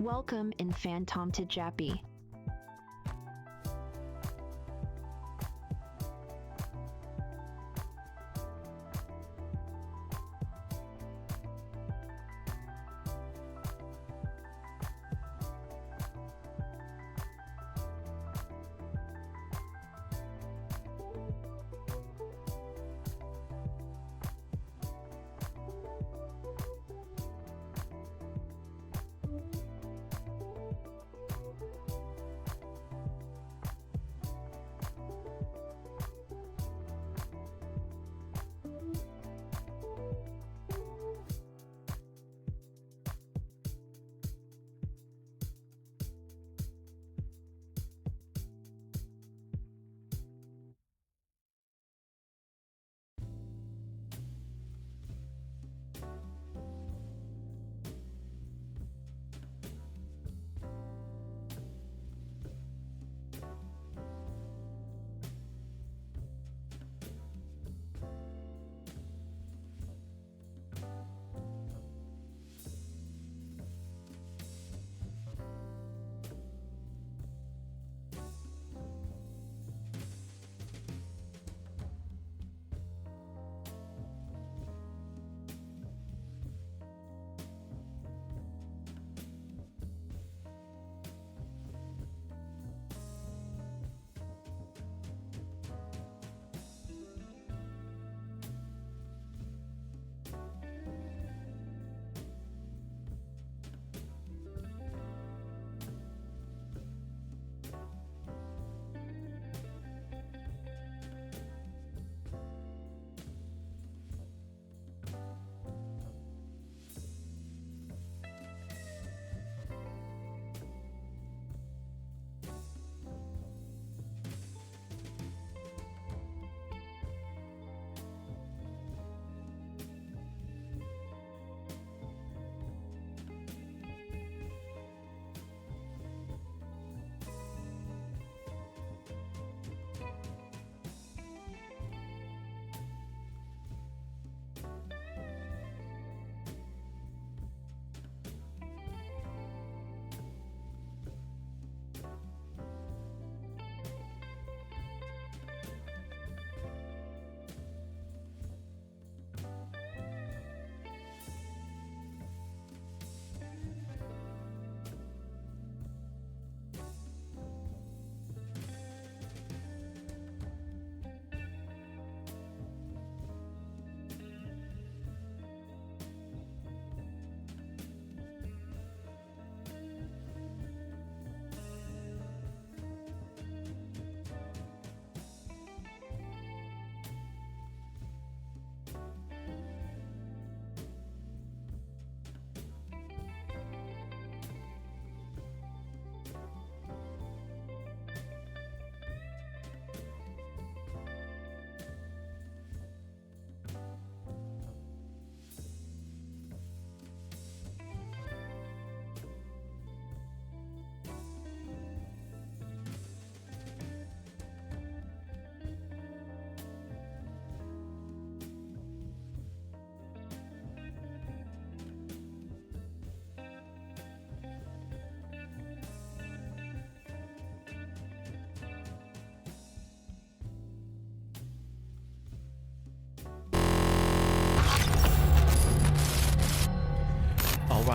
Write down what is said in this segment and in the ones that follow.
Welcome in Phantom to Jappy.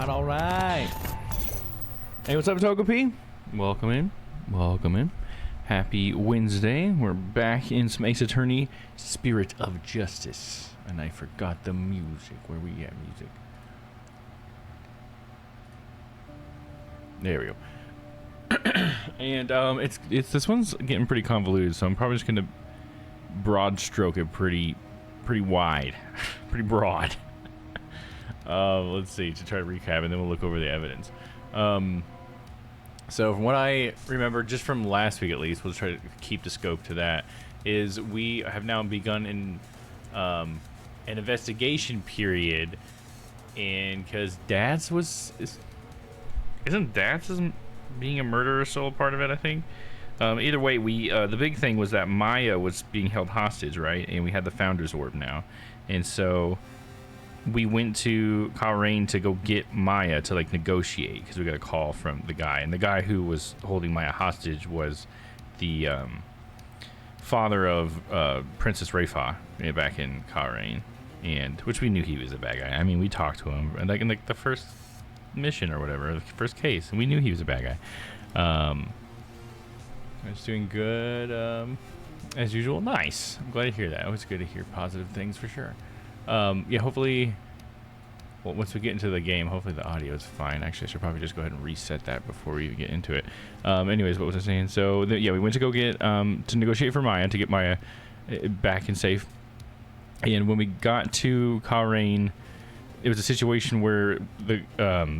All right. Hey, what's up, Togepi? Welcome in. Welcome in. Happy Wednesday. We're back in some Ace Attorney Spirit of Justice. And I forgot the music. Where we at, music? There we go. And it's this one's getting pretty convoluted, so I'm probably just gonna broad stroke it pretty wide, pretty broad. Let's see, to try to recap, and then we'll look over the evidence. So from what I remember, just from last week at least, we'll try to keep the scope to that, is we have now begun in an investigation period, and because isn't Dad's being a murderer still a part of it, I think? Either way, the big thing was that Maya was being held hostage, right? And we had the Founder's Orb now. And so we went to Coleraine to go get Maya to like negotiate because we got a call from the guy, and the guy who was holding Maya hostage was the father of Princess Rayfa back in Coleraine, and which we knew he was a bad guy. I mean, we talked to him and like in like the first mission or whatever, the first case, and we knew he was a bad guy. I was doing good as usual. Nice. I'm glad to hear that. Always good to hear positive things for sure. Yeah, hopefully, well, once we get into the game, hopefully the audio is fine. Actually, I should probably just go ahead and reset that before we even get into it. Anyways, what was I saying? So, yeah, we went to go get, to negotiate for Maya, to get Maya back and safe. And when we got to Coleraine, it was a situation where the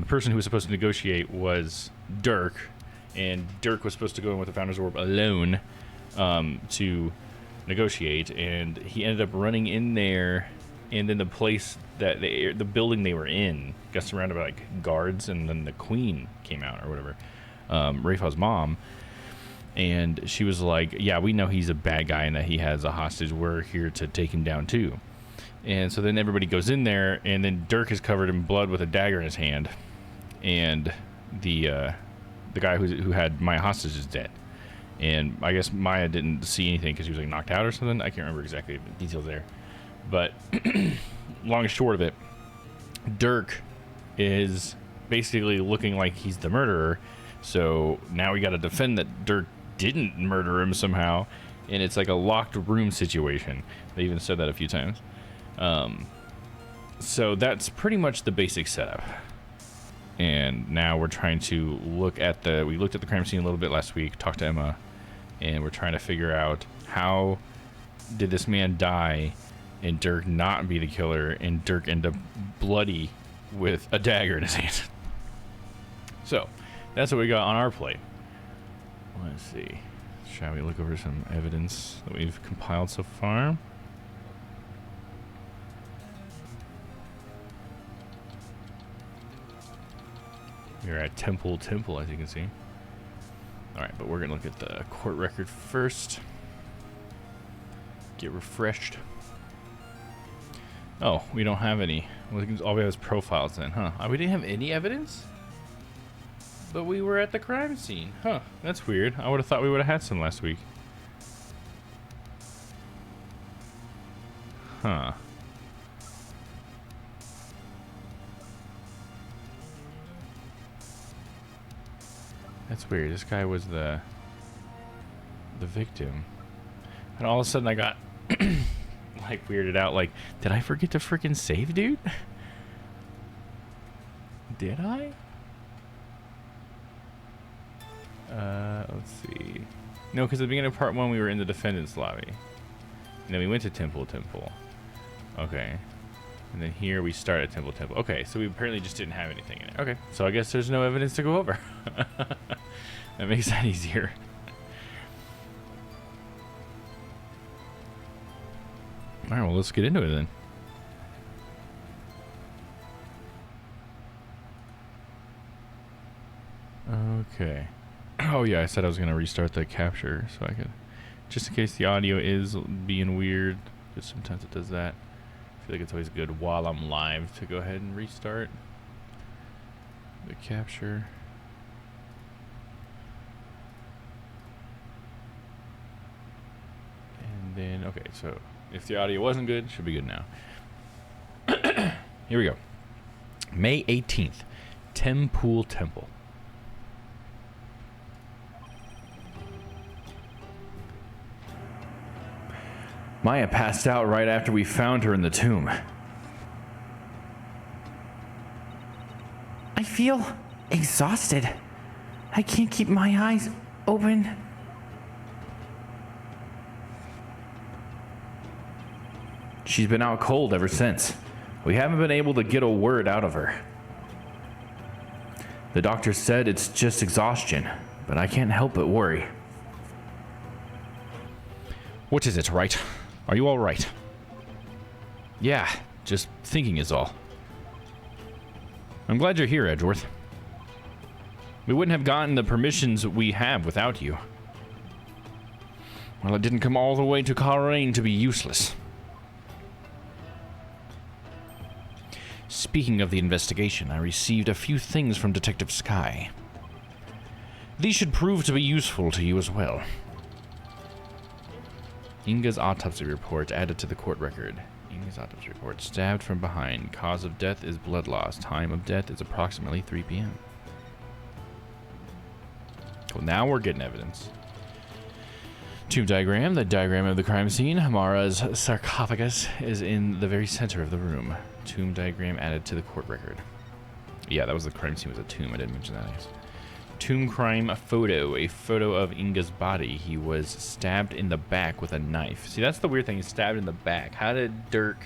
person who was supposed to negotiate was Dirk, and Dirk was supposed to go in with the Founder's Orb alone to negotiate, and he ended up running in there, and then the place that the building they were in got surrounded by like guards, and then the queen came out or whatever, Rayfa's mom, and she was like, yeah, we know he's a bad guy and that he has a hostage. We're here to take him down too. And so then everybody goes in there, and then Dirk is covered in blood with a dagger in his hand, and the guy who had Maya hostage is dead. And I guess Maya didn't see anything because he was like knocked out or something. I can't remember exactly the details there. But long and short of it, Dirk is basically looking like he's the murderer. So now we got to defend that Dirk didn't murder him somehow. And it's like a locked room situation. They even said that a few times. So that's pretty much the basic setup. And now we're trying to look at we looked at the crime scene a little bit last week, talked to Emma, and we're trying to figure out how did this man die and Dirk not be the killer, and Dirk end up bloody with a dagger in his hand. So that's what we got on our plate. Let's see. Shall we look over some evidence that we've compiled so far? We're at Temple, as you can see. Alright, but we're going to look at the court record first. Get refreshed. Oh, we don't have any. Well, all we have is profiles then, huh? We didn't have any evidence? But we were at the crime scene. Huh, that's weird. I would have thought we would have had some last week. Huh. That's weird. This guy was the victim. And all of a sudden I got like weirded out, like, did I forget to freaking save, dude? Did I? Let's see. No, because at the beginning of part 1 we were in the defendant's lobby. And then we went to Temple. Okay. And then here we start at Temple. Okay, so we apparently just didn't have anything in it. Okay, so I guess there's no evidence to go over. That makes that easier. Alright, well, let's get into it then. Okay. Oh yeah, I said I was going to restart the capture so I could, just in case the audio is being weird, because sometimes it does that. I feel like it's always good while I'm live to go ahead and restart the capture. And then, okay, so if the audio wasn't good, it should be good now. Here we go. May 18th, Temple. Maya passed out right after we found her in the tomb. I feel exhausted. I can't keep my eyes open. She's been out cold ever since. We haven't been able to get a word out of her. The doctor said it's just exhaustion, but I can't help but worry. What is it, right? Are you all right? Yeah, just thinking is all. I'm glad you're here, Edgeworth. We wouldn't have gotten the permissions we have without you. Well, it didn't come all the way to Coleraine to be useless. Speaking of the investigation, I received a few things from Detective Sky. These should prove to be useful to you as well. Inga's autopsy report added to the court record. Inga's autopsy report. Stabbed from behind. Cause of death is blood loss. Time of death is approximately 3 p.m. Well, now we're getting evidence. Tomb diagram. The diagram of the crime scene. Mara's sarcophagus is in the very center of the room. Tomb diagram added to the court record. Yeah, that was the crime scene. Was a tomb. I didn't mention that, I guess. Tomb crime photo. A photo of Inga's body. He was stabbed in the back with a knife. See, that's the weird thing. He's stabbed in the back. How did Dirk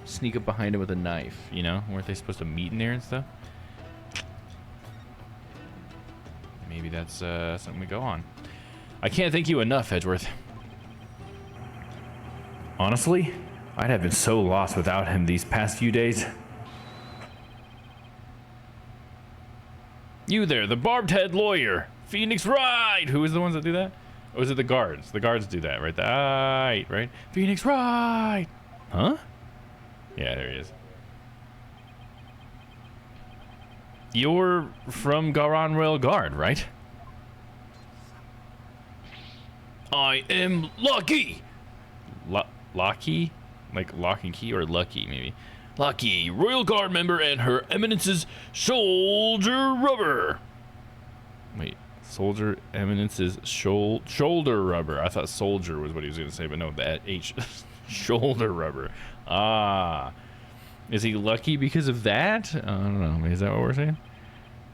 sneak up behind him with a knife? You know? Weren't they supposed to meet in there and stuff? Maybe that's something we go on. I can't thank you enough, Edgeworth. Honestly, I'd have been so lost without him these past few days. You there, the barbed-head lawyer. Phoenix Wright! Who is the ones that do that? Or is it the guards? The guards do that, right? Right? Phoenix Wright! Huh? Yeah, there he is. You're from Garan Royal Guard, right? I am Lucky! Lucky? Like Lock and Key or Lucky, maybe? Lucky, Royal Guard member and Her Eminence's Shoulder Rubber. Wait, Soldier Eminence's shoulder rubber. I thought soldier was what he was going to say, but no, that H. Shoulder rubber. Ah. Is he lucky because of that? I don't know. Is that what we're saying?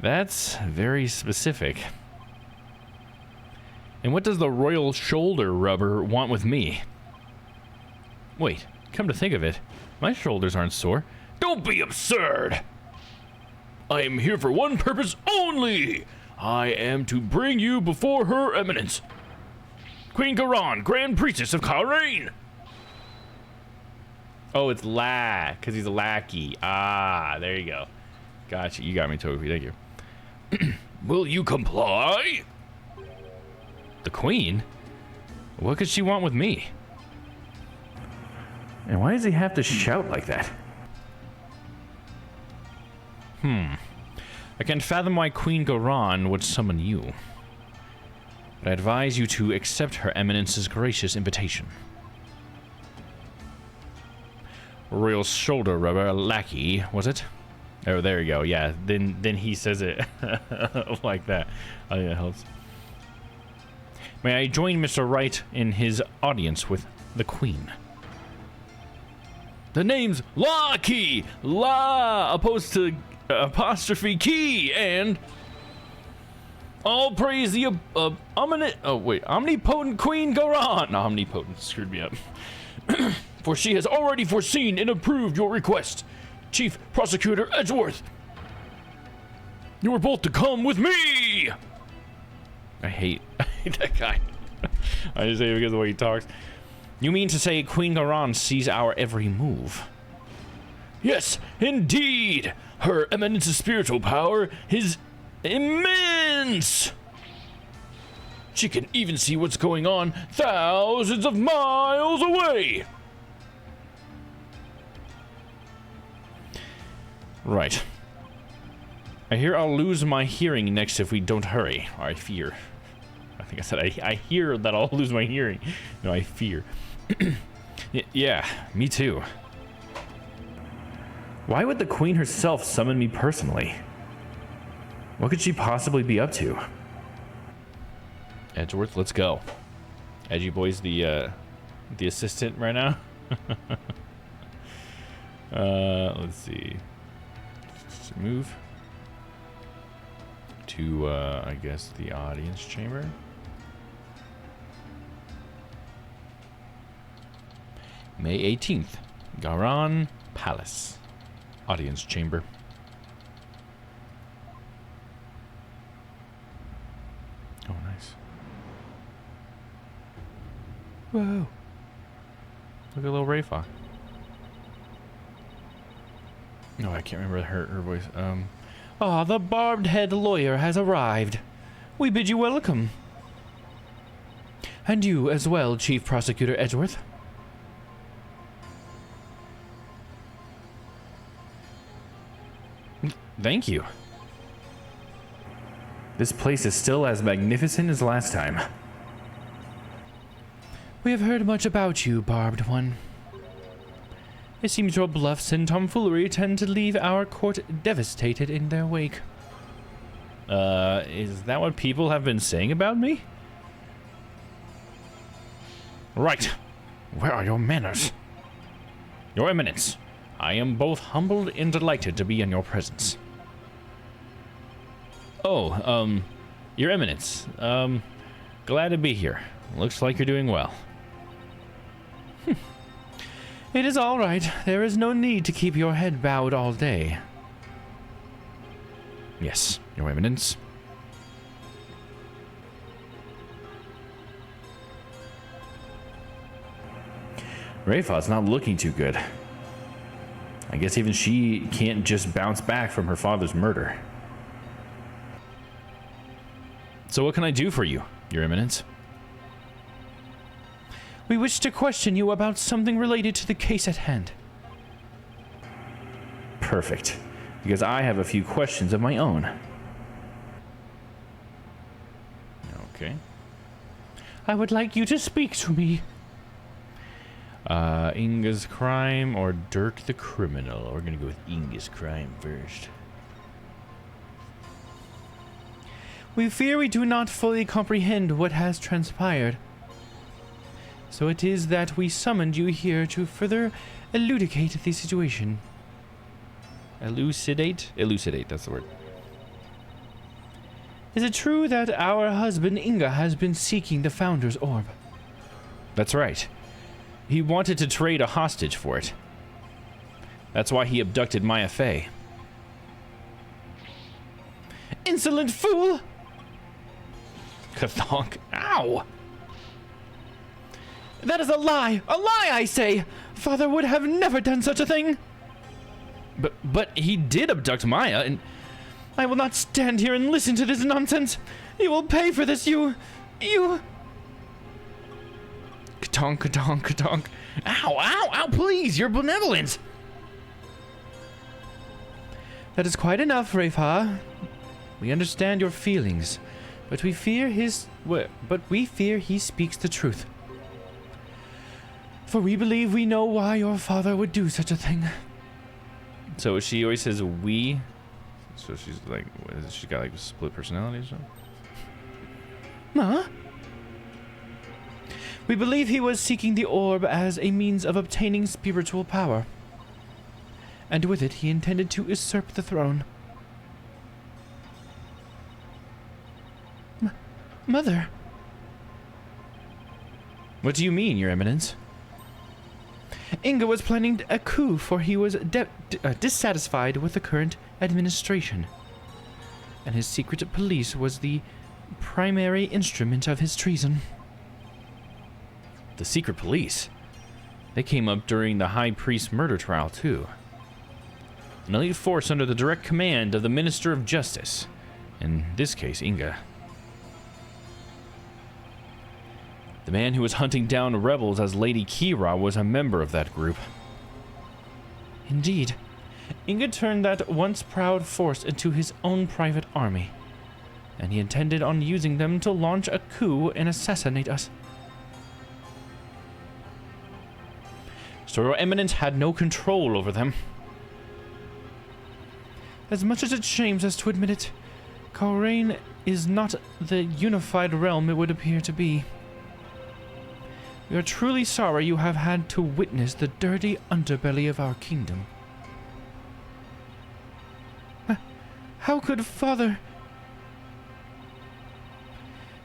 That's very specific. And what does the Royal Shoulder Rubber want with me? Wait, come to think of it, my shoulders aren't sore. Don't be absurd! I am here for one purpose only! I am to bring you before Her Eminence, Queen Garan, Grand Priestess of Karain! Oh, it's because he's a lackey. Ah, there you go. Gotcha, you got me, Toby, thank you. Will you comply? The Queen? What could she want with me? And why does he have to shout like that? I can fathom why Queen Garan would summon you. But I advise you to accept Her Eminence's gracious invitation. Royal Shoulder Rubber lackey, was it? Oh, there you go. Yeah, then he says it like that. I think that helps. May I join Mr. Wright in his audience with the Queen? The name's Lucky! La opposed to apostrophe key, and all praise the omnipotent Queen Garan. No, omnipotent screwed me up. For she has already foreseen and approved your request, Chief Prosecutor Edgeworth. You are both to come with me. I hate that guy. I just hate it because of the way he talks. You mean to say Queen Garan sees our every move? Yes, indeed. Her Eminence's spiritual power is immense. She can even see what's going on thousands of miles away. Right. I hear I'll lose my hearing next if we don't hurry. Or I fear. I think I said I hear that I'll lose my hearing. No, I fear. Yeah, me too. Why would the Queen herself summon me personally? What could she possibly be up to? Edgeworth, let's go. Edgy boy's the assistant right now. Let's see. Let's move to I guess the audience chamber. May 18th, Garan Palace, audience chamber. Oh, nice. Whoa. Look at little Rayfa. No, I can't remember her voice. Ah, the barbed-head lawyer has arrived. We bid you welcome. And you as well, Chief Prosecutor Edgeworth. Thank you. This place is still as magnificent as last time. We have heard much about you, Barbed One. It seems your bluffs and tomfoolery tend to leave our court devastated in their wake. Is that what people have been saying about me? Right. Where are your manners? Your Eminence, I am both humbled and delighted to be in your presence. Oh, Your Eminence, glad to be here. Looks like you're doing well. It is all right. There is no need to keep your head bowed all day. Yes, Your Eminence. Rayfa's not looking too good. I guess even she can't just bounce back from her father's murder. So what can I do for you, Your Eminence? We wish to question you about something related to the case at hand. Perfect. Because I have a few questions of my own. Okay. I would like you to speak to me. Inga's crime or Dirk the criminal? We're gonna go with Inga's crime first. We fear we do not fully comprehend what has transpired. So it is that we summoned you here to further elucidate the situation. Elucidate? Elucidate, that's the word. Is it true that our husband Inga has been seeking the Founder's Orb? That's right. He wanted to trade a hostage for it. That's why he abducted Maya Fey. Insolent fool! Kathonk. Ow! That is a lie! A lie, I say! Father would have never done such a thing! But he did abduct Maya, and I will not stand here and listen to this nonsense! You will pay for this, you... Katonk, katonk, katonk. Ow, ow, ow, please, your benevolence! That is quite enough, Rayfa. We understand your feelings, but we fear he speaks the truth. For we believe we know why your father would do such a thing. So she always says we? So she's like, she's got like a split personality or something? Huh? We believe he was seeking the orb as a means of obtaining spiritual power. And with it, he intended to usurp the throne. Mother. What do you mean, Your Eminence? Inga was planning a coup, for he was dissatisfied with the current administration. And his secret police was the primary instrument of his treason. The secret police? They came up during the High Priest murder trial, too. An elite force under the direct command of the Minister of Justice. In this case, Inga. The man who was hunting down rebels as Lady Kira was a member of that group. Indeed. Inga turned that once proud force into his own private army. And he intended on using them to launch a coup and assassinate us. So your Eminence had no control over them. As much as it shames us to admit it, Kalrain is not the unified realm it would appear to be. We are truly sorry you have had to witness the dirty underbelly of our kingdom. How could Father...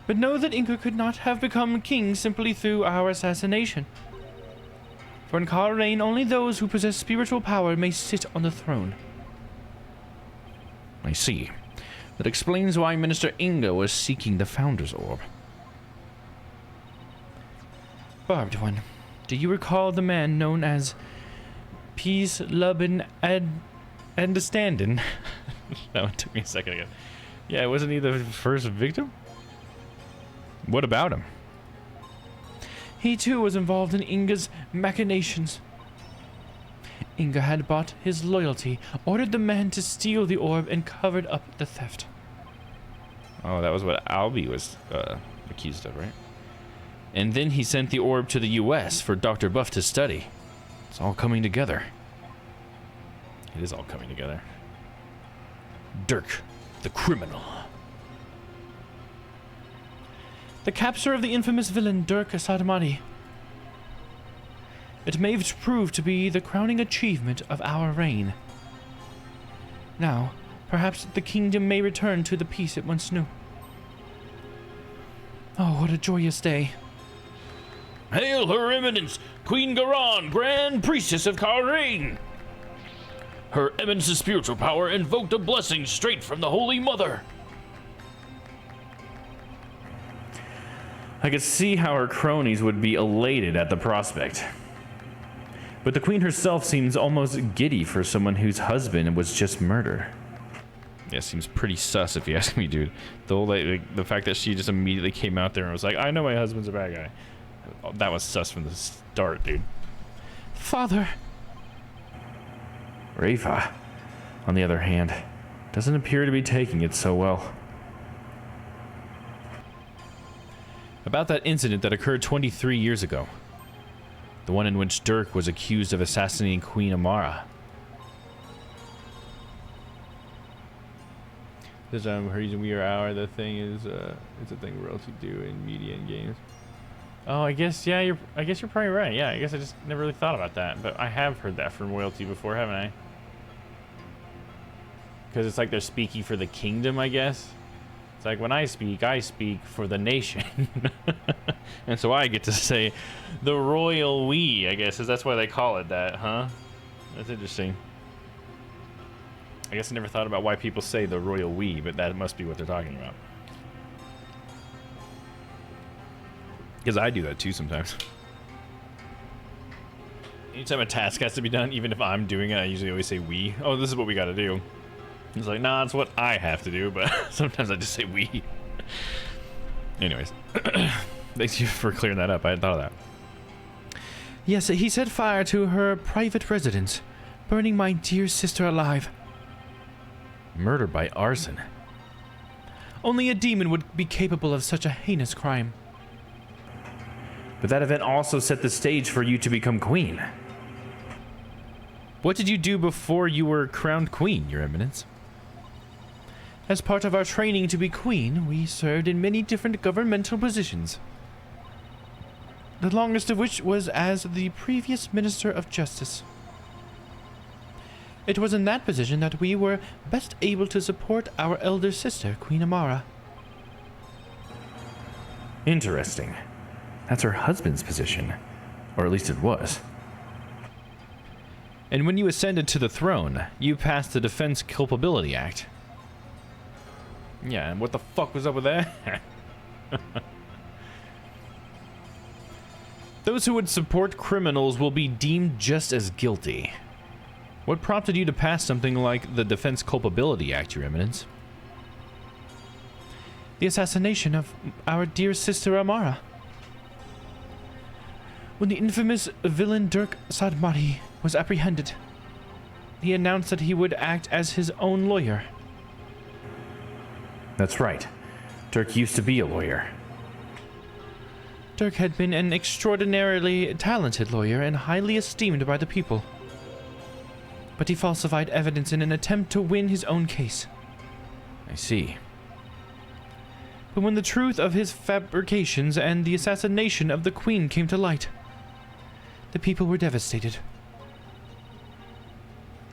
But know that Inga could not have become king simply through our assassination. For in Kalrain, only those who possess spiritual power may sit on the throne. I see. That explains why Minister Inga was seeking the Founder's Orb. Barbed One, do you recall the man known as Peace, Love, and Understanding? That one took me a second ago. Yeah, wasn't he the first victim? What about him? He too was involved in Inga's machinations. Inga had bought his loyalty, ordered the man to steal the orb, and covered up the theft. Oh, that was what Albie was accused of, right? And then he sent the orb to the U.S. for Dr. Buff to study. It's all coming together. It is all coming together. Dirk, the criminal. The capture of the infamous villain Dirk Sadmati. It may prove to be the crowning achievement of our reign. Now, perhaps the kingdom may return to the peace it once knew. Oh, what a joyous day. Hail Her Eminence, Queen Garan, Grand Priestess of Karain! Her Eminence's spiritual power invoked a blessing straight from the Holy Mother. I could see how her cronies would be elated at the prospect. But the queen herself seems almost giddy for someone whose husband was just murdered. Yeah, seems pretty sus if you ask me, dude. The whole, the fact that she just immediately came out there and was like, I know my husband's a bad guy. That was sus from the start, dude. Father. Rafa, on the other hand, doesn't appear to be taking it so well. About that incident that occurred 23 years ago. The one in which Dirk was accused of assassinating Queen Amara. This reason we are our, the thing is, it's a thing royalty do in media and games. Oh, I guess, yeah, I guess you're probably right. Yeah, I guess I just never really thought about that. But I have heard that from royalty before, haven't I? Because it's like they're speaking for the kingdom, I guess. It's like when I speak for the nation. And so I get to say the royal we, I guess, is that's why they call it that, huh? That's interesting. I guess I never thought about why people say the royal we, but that must be what they're talking about. Because I do that too sometimes. Anytime a task has to be done, even if I'm doing it, I usually always say we. Oh, this is what we gotta do. It's like, nah, it's what I have to do, but sometimes I just say we. Anyways. Thanks you for clearing that up. I hadn't thought of that. Yes, he set fire to her private residence, burning my dear sister alive. Murder by arson. Only a demon would be capable of such a heinous crime. But that event also set the stage for you to become queen. What did you do before you were crowned queen, Your Eminence? As part of our training to be queen, we served in many different governmental positions. The longest of which was as the previous Minister of Justice. It was in that position that we were best able to support our elder sister, Queen Amara. Interesting. That's her husband's position. Or at least it was. And when you ascended to the throne, you passed the Defense Culpability Act. Yeah, and what the fuck was up with that? Those who would support criminals will be deemed just as guilty. What prompted you to pass something like the Defense Culpability Act, Your Eminence? The assassination of our dear sister Amara. When the infamous villain Dirk Sadmati was apprehended, he announced that he would act as his own lawyer. That's right. Dirk used to be a lawyer. Dirk had been an extraordinarily talented lawyer and highly esteemed by the people. But he falsified evidence in an attempt to win his own case. I see. But when the truth of his fabrications and the assassination of the Queen came to light, the people were devastated.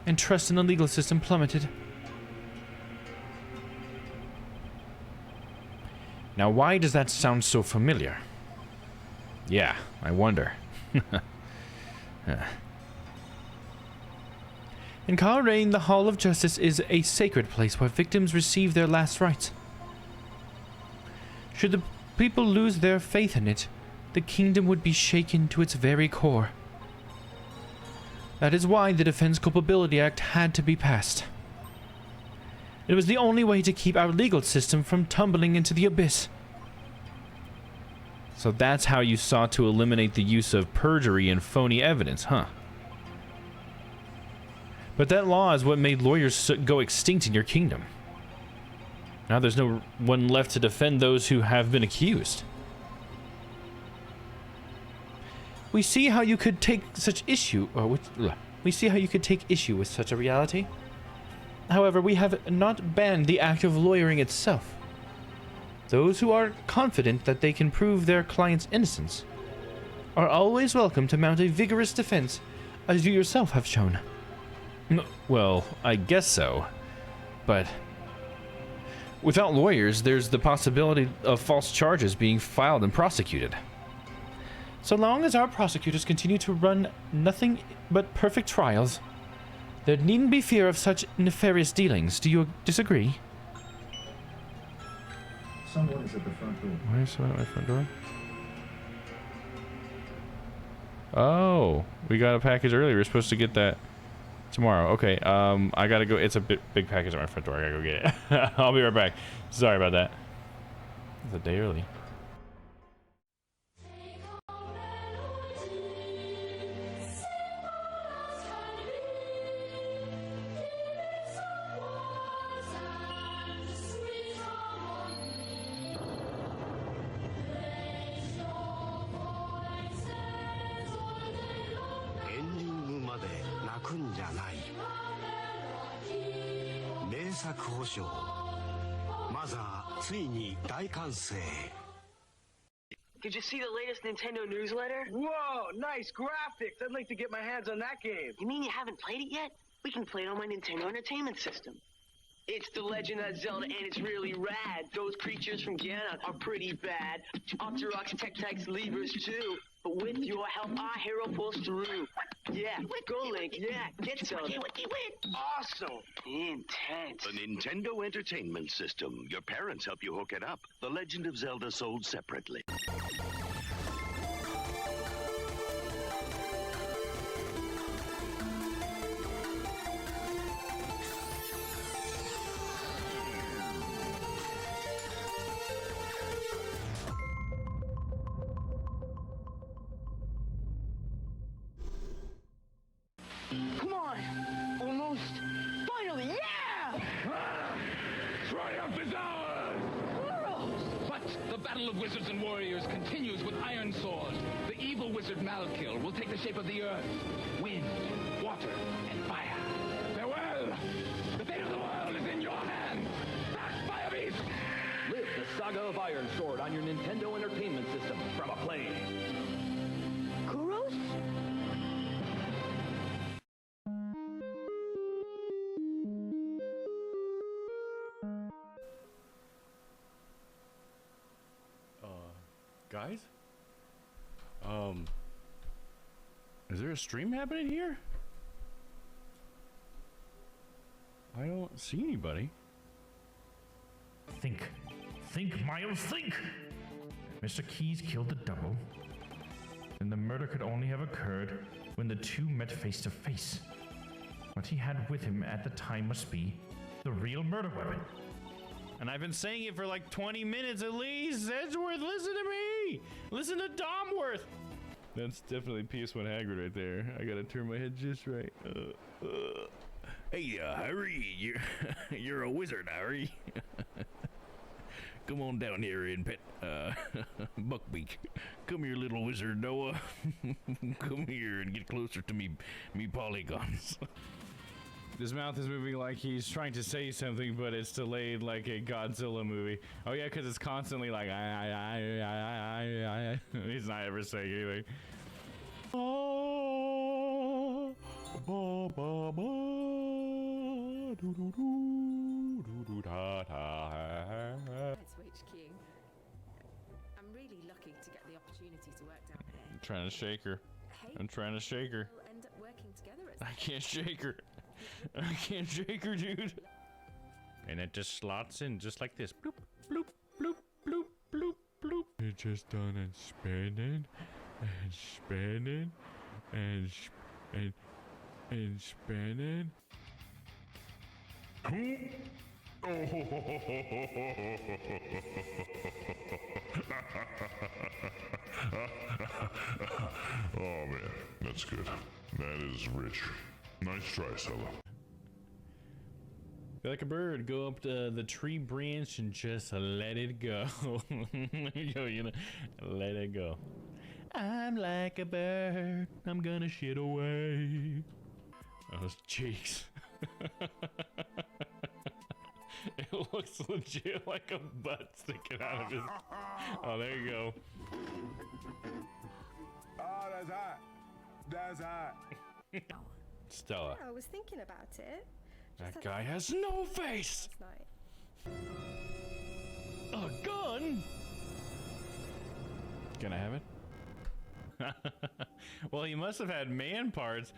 And trust in the legal system plummeted. Now, why does that sound so familiar? Yeah, I wonder. In Karain, the Hall of Justice is a sacred place where victims receive their last rites. Should the people lose their faith in it, the kingdom would be shaken to its very core. That is why the Defense Culpability Act had to be passed. It was the only way to keep our legal system from tumbling into the abyss. So that's how you sought to eliminate the use of perjury and phony evidence, huh? But that law is what made lawyers go extinct in your kingdom. Now there's no one left to defend those who have been accused. We see how you could take such issue, we see how you could take issue with such a reality. However, we have not banned the act of lawyering itself. Those who are confident that they can prove their client's innocence are always welcome to mount a vigorous defense, as you yourself have shown. Well, I guess so, but without lawyers, there's the possibility of false charges being filed and prosecuted. So long as our prosecutors continue to run nothing but perfect trials, there needn't be fear of such nefarious dealings. Do you disagree? Someone is at the front door. why is someone at my front door? Oh, we got a package early. We're supposed to get that tomorrow. Okay, I gotta go. It's a big package at my front door. I gotta go get it. I'll be right back. Sorry about that. It's a day early. Did you see the latest Nintendo newsletter? Whoa, nice graphics. I'd like to get my hands on that game. You mean you haven't played it yet? We can play it on my Nintendo Entertainment System. It's The Legend of Zelda, and it's really rad. Those creatures from Ganon are pretty bad. Octoroks, Tech-Techs, Levers, too. But with your help, our hero pulls through. Yeah, go Link, yeah, get Zelda. Awesome. Intense. The Nintendo Entertainment System. Your parents help you hook it up. The Legend of Zelda sold separately. Come on! Almost! Finally, yeah! Triumph is ours! But the battle of wizards and warriors continues with Iron Sword. The evil wizard Malkil will take the shape of the earth, wind, water, and fire. Farewell! The fate of the world is in your hands! Back, Fire Beast! Live the saga of Iron Sword on your Nintendo Entertainment System from Acclaim. Kuros? Guys? Is there a stream happening here? I don't see anybody. Think. Think, Miles, think! Mr. Keys killed the double. And the murder could only have occurred when the two met face to face. What he had with him at the time must be the real murder weapon. And I've been saying it for like 20 minutes at least. Edgeworth, listen to me! Listen to Domworth! That's definitely PS1 Hagrid right there. I gotta turn my head just right. Hey, Harry, you're a wizard, Harry. Come on down here and pet, Buckbeak. Come here, little wizard Noah. Come here and get closer to me polygons. His mouth is moving like he's trying to say something, but it's delayed like a Godzilla movie. Oh yeah, because it's constantly like, he's not ever saying anything. That's HQ. I'm really lucky to get the opportunity to work down here. I'm trying to shake her. I'm trying to shake her. We'll end up working together at I can't shake her. I can't shake her, dude. And it just slots in just like this. Bloop, bloop, bloop, bloop, bloop, bloop. It's just done and spinning and spinning and spinning. Oh man, that's good. That is rich. Nice try, Stella. Be like a bird, go up to the tree branch and just let it go. Let it go, you know, let it go. I'm like a bird, I'm gonna shit away. Those cheeks. It looks legit like a butt sticking out of his. Oh, there you go. Oh, that's hot. That's hot. Stella. I was thinking about it. That guy has no face. A gun? Can I have it? Well, he must have had man parts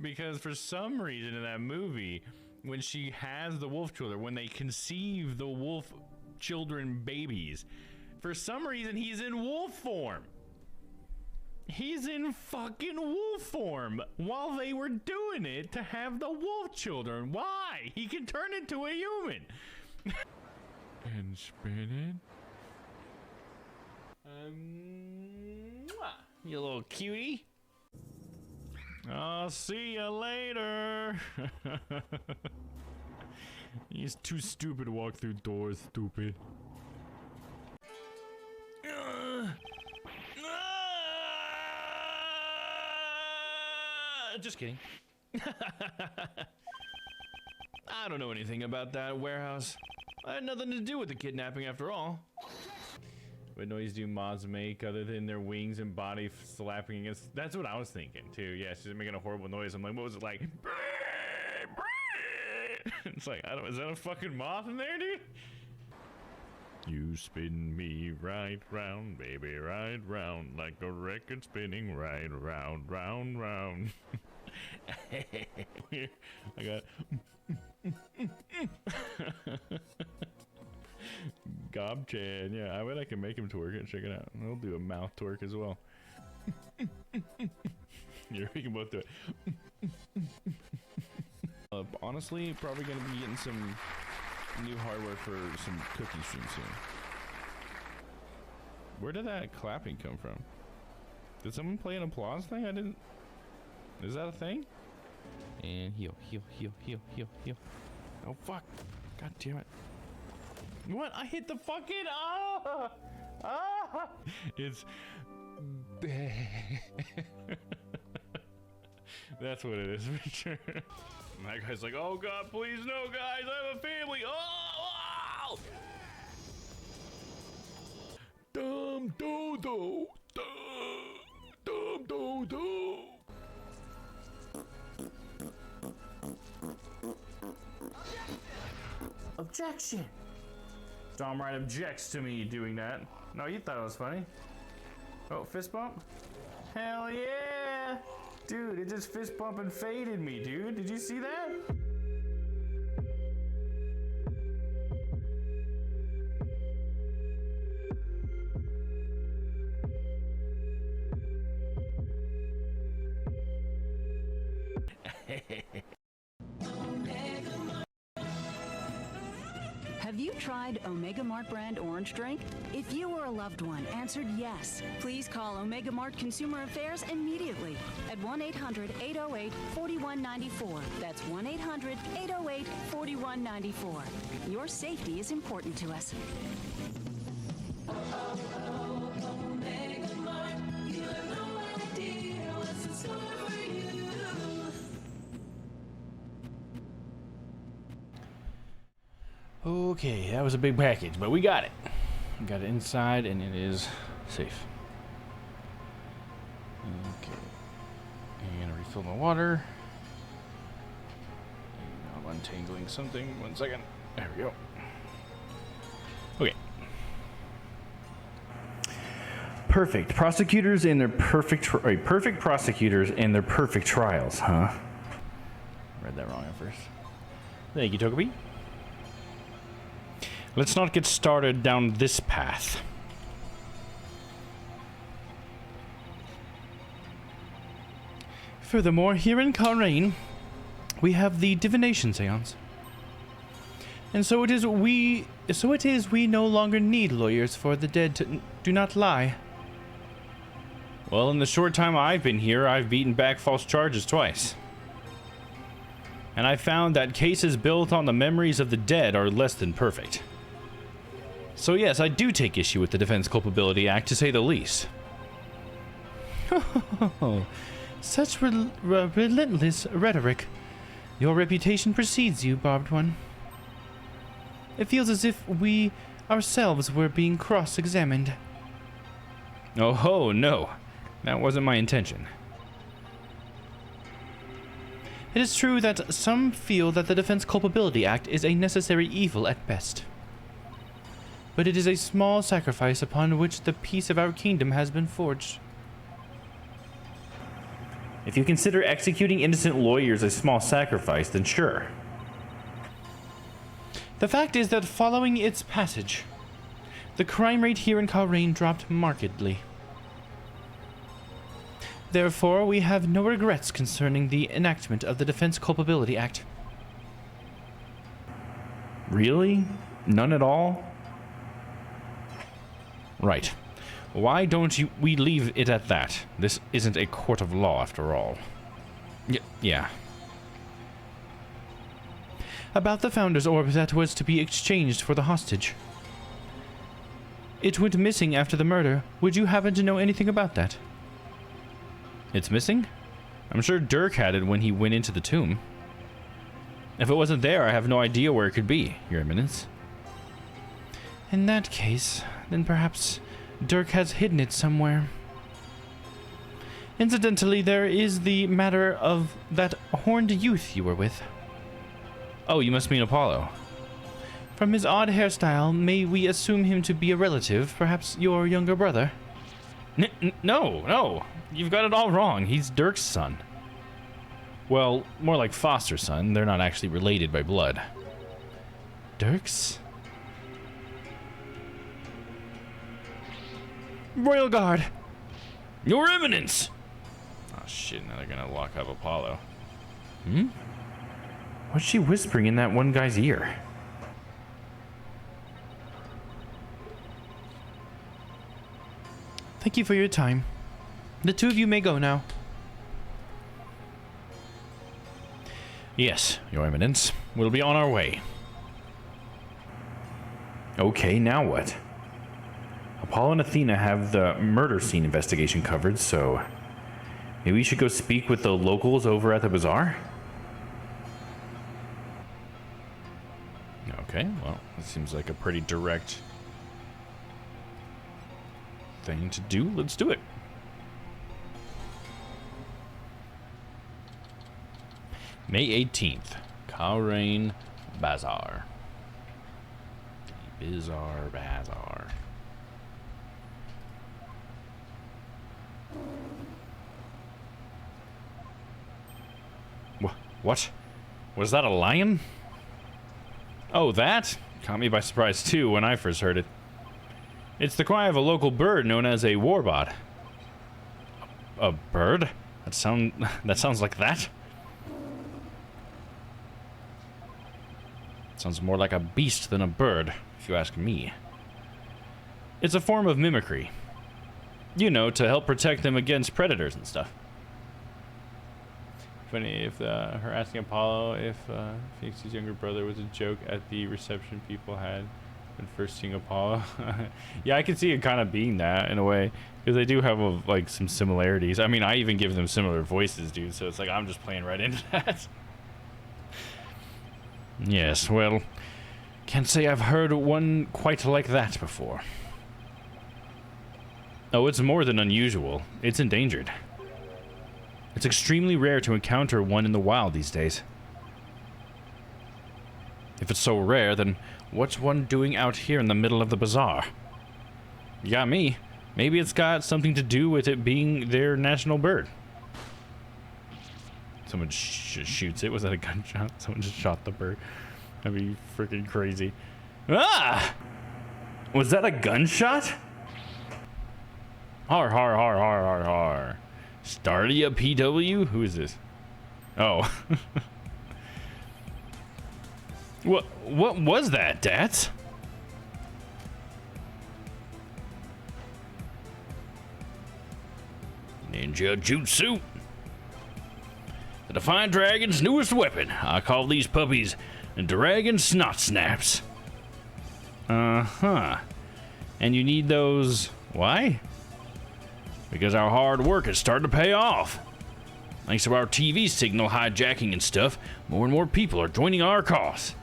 because for some reason in that movie, when she has the wolf children, when they conceive the wolf children babies, for some reason he's in wolf form. He's in fucking wolf form while they were doing it to have the wolf children. Why? He can turn into a human. And spin it. You little cutie. I'll see you later. He's too stupid to walk through doors, stupid. Just kidding. I don't know anything about that warehouse. I had nothing to do with the kidnapping after all. What noise do moths make other than their wings and body slapping against? That's what I was thinking too. Yeah, she's making a horrible noise. I'm like, what was it like? It's like, I don't. Is that a fucking moth in there, dude? You spin me right round, baby, right round, like a record spinning right round, round, round. I got Gob Chan. Yeah, I bet I can make him twerk it. Check it out. I'll do a mouth twerk as well. Here, we can both do it. Honestly, probably gonna be getting some new hardware for some cooking streams soon. Where did that clapping come from? Did someone play an applause thing? I didn't. Is that a thing? And heal, heal, heal, heal, heal, heal. Oh fuck! God damn it! What? I hit the fucking It's. That's what it is for sure. My guy's like, oh god, please no, guys, I have a family. Oh! Dum do do, dum do do. Objection. Domm right objects to me doing that. No, you thought it was funny. Oh, fist bump? Hell yeah! Dude, it just fist bump and faded me, dude. Did you see that? Have you tried Omega Mart brand orange drink? If you or a loved one answered yes, please call Omega Mart Consumer Affairs immediately at 1-800-808-4194. That's 1-800-808-4194. Your safety is important to us. Omega Mart, you have no idea what's in store for you. Okay, that was a big package, but we got it. We got it inside, and it is safe. Okay. And refill the water. And I'm untangling something. 1 second. There we go. Okay. Perfect. Prosecutors and their perfect prosecutors and their perfect trials, huh? Read that wrong at first. Thank you, Togepi. Let's not get started down this path. Furthermore, here in Karain, we have the divination seance. And so it is we no longer need lawyers for the dead to do not lie. Well, in the short time I've been here, I've beaten back false charges twice. and I found that cases built on the memories of the dead are less than perfect. So yes, I do take issue with the Defense Culpability Act, to say the least. Such relentless rhetoric. Your reputation precedes you, Barbed One. It feels as if we ourselves were being cross-examined. Oh ho, no. That wasn't my intention. It is true that some feel that the Defense Culpability Act is a necessary evil at best. But it is a small sacrifice upon which the peace of our kingdom has been forged. If you consider executing innocent lawyers a small sacrifice, then sure. The fact is that following its passage, the crime rate here in Kalrain dropped markedly. Therefore, we have no regrets concerning the enactment of the Defense Culpability Act. Really? None at all? Right. Why don't we leave it at that? This isn't a court of law, after all. Yeah. About the Founder's Orb that was to be exchanged for the hostage. It went missing after the murder. Would you happen to know anything about that? It's missing? I'm sure Dirk had it when he went into the tomb. If it wasn't there, I have no idea where it could be, Your Eminence. In that case, then perhaps Dirk has hidden it somewhere. Incidentally, there is the matter of that horned youth you were with. Oh, you must mean Apollo. From his odd hairstyle, may we assume him to be a relative, perhaps your younger brother? No. You've got it all wrong. He's Dirk's son. Well, more like foster son. They're not actually related by blood. Dirk's? Royal Guard! Your Eminence! Oh shit, now they're gonna lock up Apollo. What's she whispering in that one guy's ear? Thank you for your time. The two of you may go now. Yes, Your Eminence. We'll be on our way. Okay, now what? Apollo and Athena have the murder scene investigation covered, so maybe we should go speak with the locals over at the bazaar? Okay, well, it seems like a pretty direct thing to do. Let's do it. May 18th, Kalrain Bazaar. Bizarre Bazaar. What? Was that a lion? Oh, that? Caught me by surprise too when I first heard it. It's the cry of a local bird known as a warbot. A bird? That sounds like that? Sounds more like a beast than a bird, if you ask me. It's a form of mimicry. You know, to help protect them against predators and stuff. Funny if her asking Apollo if Phoenix's younger brother was a joke at the reception people had when first seeing Apollo. Yeah, I can see it kind of being that in a way, because they do have like some similarities. I mean, I even give them similar voices, dude. So it's like I'm just playing right into that. Yes, well, can't say I've heard one quite like that before. Oh, it's more than unusual. It's endangered. It's extremely rare to encounter one in the wild these days. If it's so rare, then what's one doing out here in the middle of the bazaar? You got me. Maybe it's got something to do with it being their national bird. Someone shoots it. Was that a gunshot? Someone just shot the bird. That'd be freaking crazy. Ah! Was that a gunshot? Har har har har har har. Stardia PW? Who is this? Oh. What was that, Dats? Ninja Jutsu. The Defiant Dragon's newest weapon. I call these puppies Dragon Snot Snaps. Uh-huh. And you need those... Why? Because our hard work has started to pay off. Thanks to our TV signal hijacking and stuff, more and more people are joining our cause.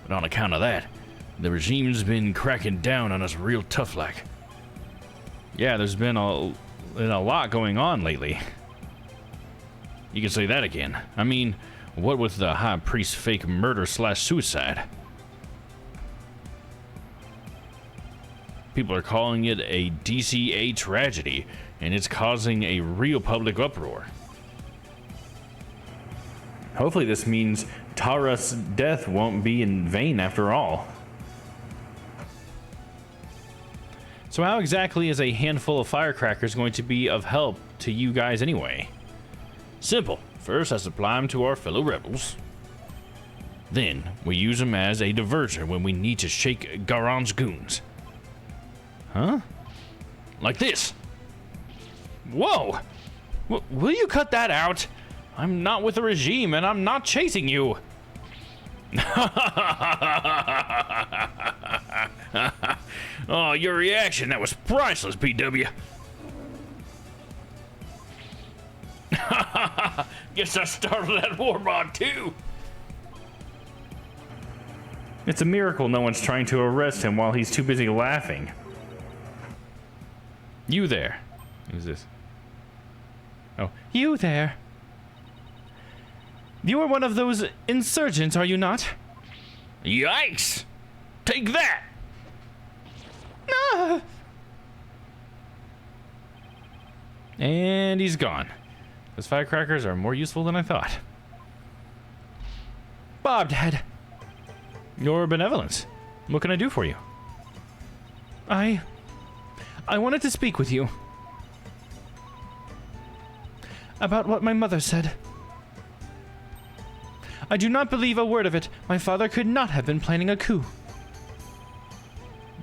But on account of that, the regime's been cracking down on us real tough like. Yeah, there's been a lot going on lately. You can say that again. I mean, what with the High Priest fake murder/suicide? People are calling it a DCA tragedy, and it's causing a real public uproar. Hopefully this means Tara's death won't be in vain after all. So how exactly is a handful of firecrackers going to be of help to you guys anyway? Simple. First, I supply them to our fellow rebels. Then, we use them as a diversion when we need to shake Garon's goons. Huh? Like this. Whoa! Will you cut that out? I'm not with the regime and I'm not chasing you. Oh, your reaction, that was priceless, BW. Guess I started that war mod too. It's a miracle no one's trying to arrest him while he's too busy laughing. You there. Who's this? Oh, You there. You are one of those insurgents, are you not? Yikes! Take that! Ah! And he's gone. Those firecrackers are more useful than I thought. Bobbed head. Your benevolence. What can I do for you? I wanted to speak with you. About what my mother said. I do not believe a word of it. My father could not have been planning a coup.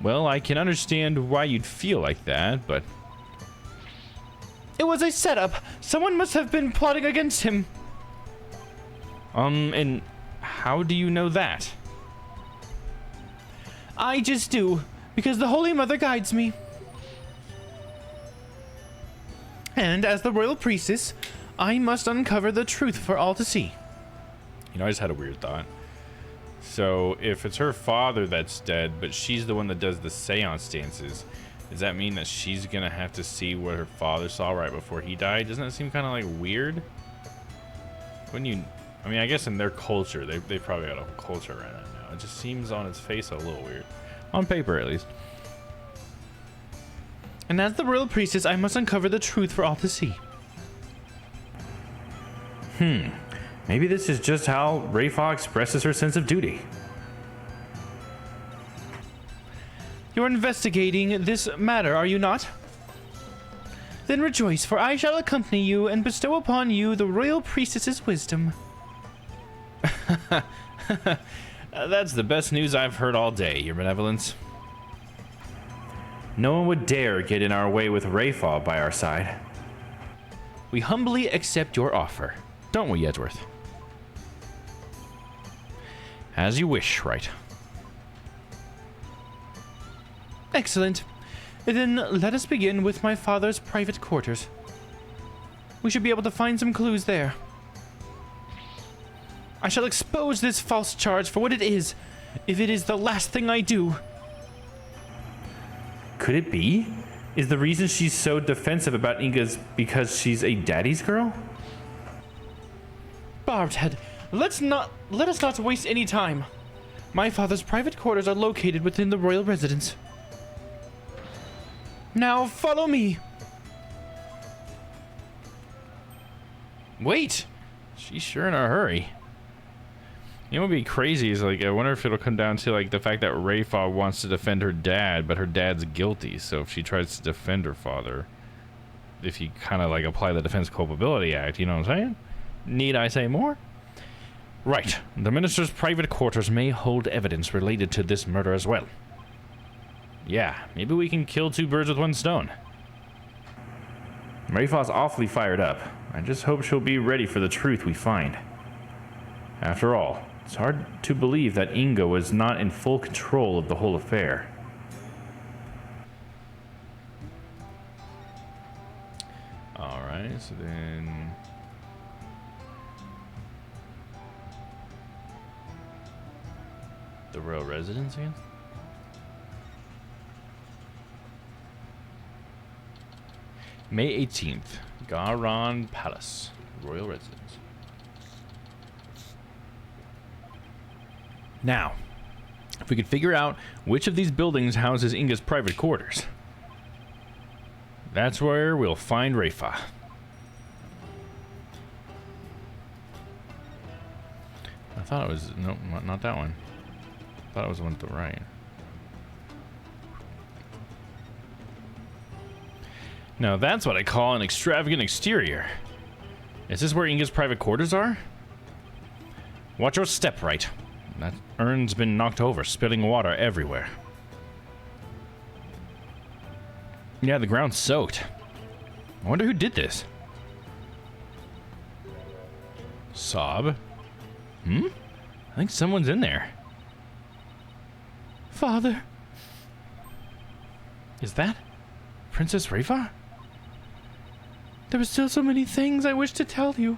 Well, I can understand why you'd feel like that, but... It was a setup. Someone must have been plotting against him. And how do you know that? I just do, because the Holy Mother guides me. And as the royal priestess, I must uncover the truth for all to see. You know, I just had a weird thought. So, if it's her father that's dead, but she's the one that does the seance dances, does that mean that she's gonna have to see what her father saw right before he died? Doesn't that seem kind of like weird? Wouldn't you... I mean, I guess in their culture, they probably got a whole culture right now. It just seems on its face a little weird. On paper, at least. And as the royal priestess, I must uncover the truth for all to see. Maybe this is just how Rayfa expresses her sense of duty. You're investigating this matter, are you not? Then rejoice, for I shall accompany you and bestow upon you the royal priestess's wisdom. That's the best news I've heard all day, Your Benevolence. No one would dare get in our way with Rayfa by our side. We humbly accept your offer, don't we, Edgeworth? As you wish, right? Excellent. Then let us begin with my father's private quarters. We should be able to find some clues there. I shall expose this false charge for what it is, if it is the last thing I do. Could it be? Is the reason she's so defensive about Inga's because she's a daddy's girl? Barbed head, let us not waste any time. My father's private quarters are located within the royal residence. Now follow me. Wait! She's sure in a hurry. You know what would be crazy is, like, I wonder if it'll come down to, like, the fact that Rayfa wants to defend her dad, but her dad's guilty. So if she tries to defend her father, if you kind of, like, apply the Defense Culpability Act, you know what I'm saying? Need I say more? Right. The minister's private quarters may hold evidence related to this murder as well. Yeah, maybe we can kill two birds with one stone. Rayfa's awfully fired up. I just hope she'll be ready for the truth we find. After all, it's hard to believe that Inga was not in full control of the whole affair. Alright, so then... the royal residence again? May 18th, Garon Palace, royal residence. Now, if we could figure out which of these buildings houses Inga's private quarters, that's where we'll find Rafa. I thought it was... no, not that one. I thought it was the one to the right. Now that's what I call an extravagant exterior. Is this where Inga's private quarters are? Watch your step, right? That urn's been knocked over, spilling water everywhere. Yeah, the ground's soaked. I wonder who did this. Sob? I think someone's in there. Father? Is that Princess Rafa? There were still so many things I wish to tell you.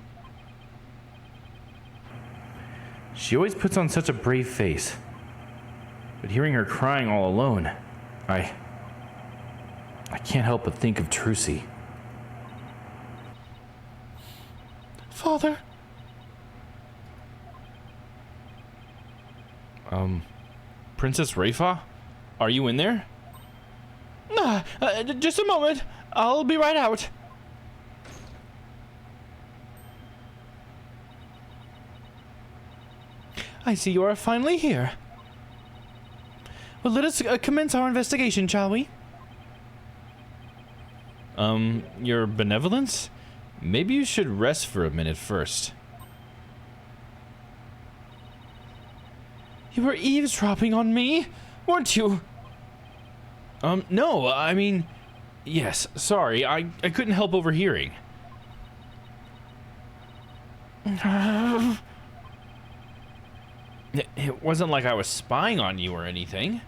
She always puts on such a brave face. But hearing her crying all alone, I can't help but think of Trucy. Father? Princess Rafa? Are you in there? Just a moment. I'll be right out. I see you are finally here. Well, let us commence our investigation, shall we? Your benevolence? Maybe you should rest for a minute first. You were eavesdropping on me, weren't you? No, I mean... yes, sorry, I couldn't help overhearing. It wasn't like I was spying on you or anything.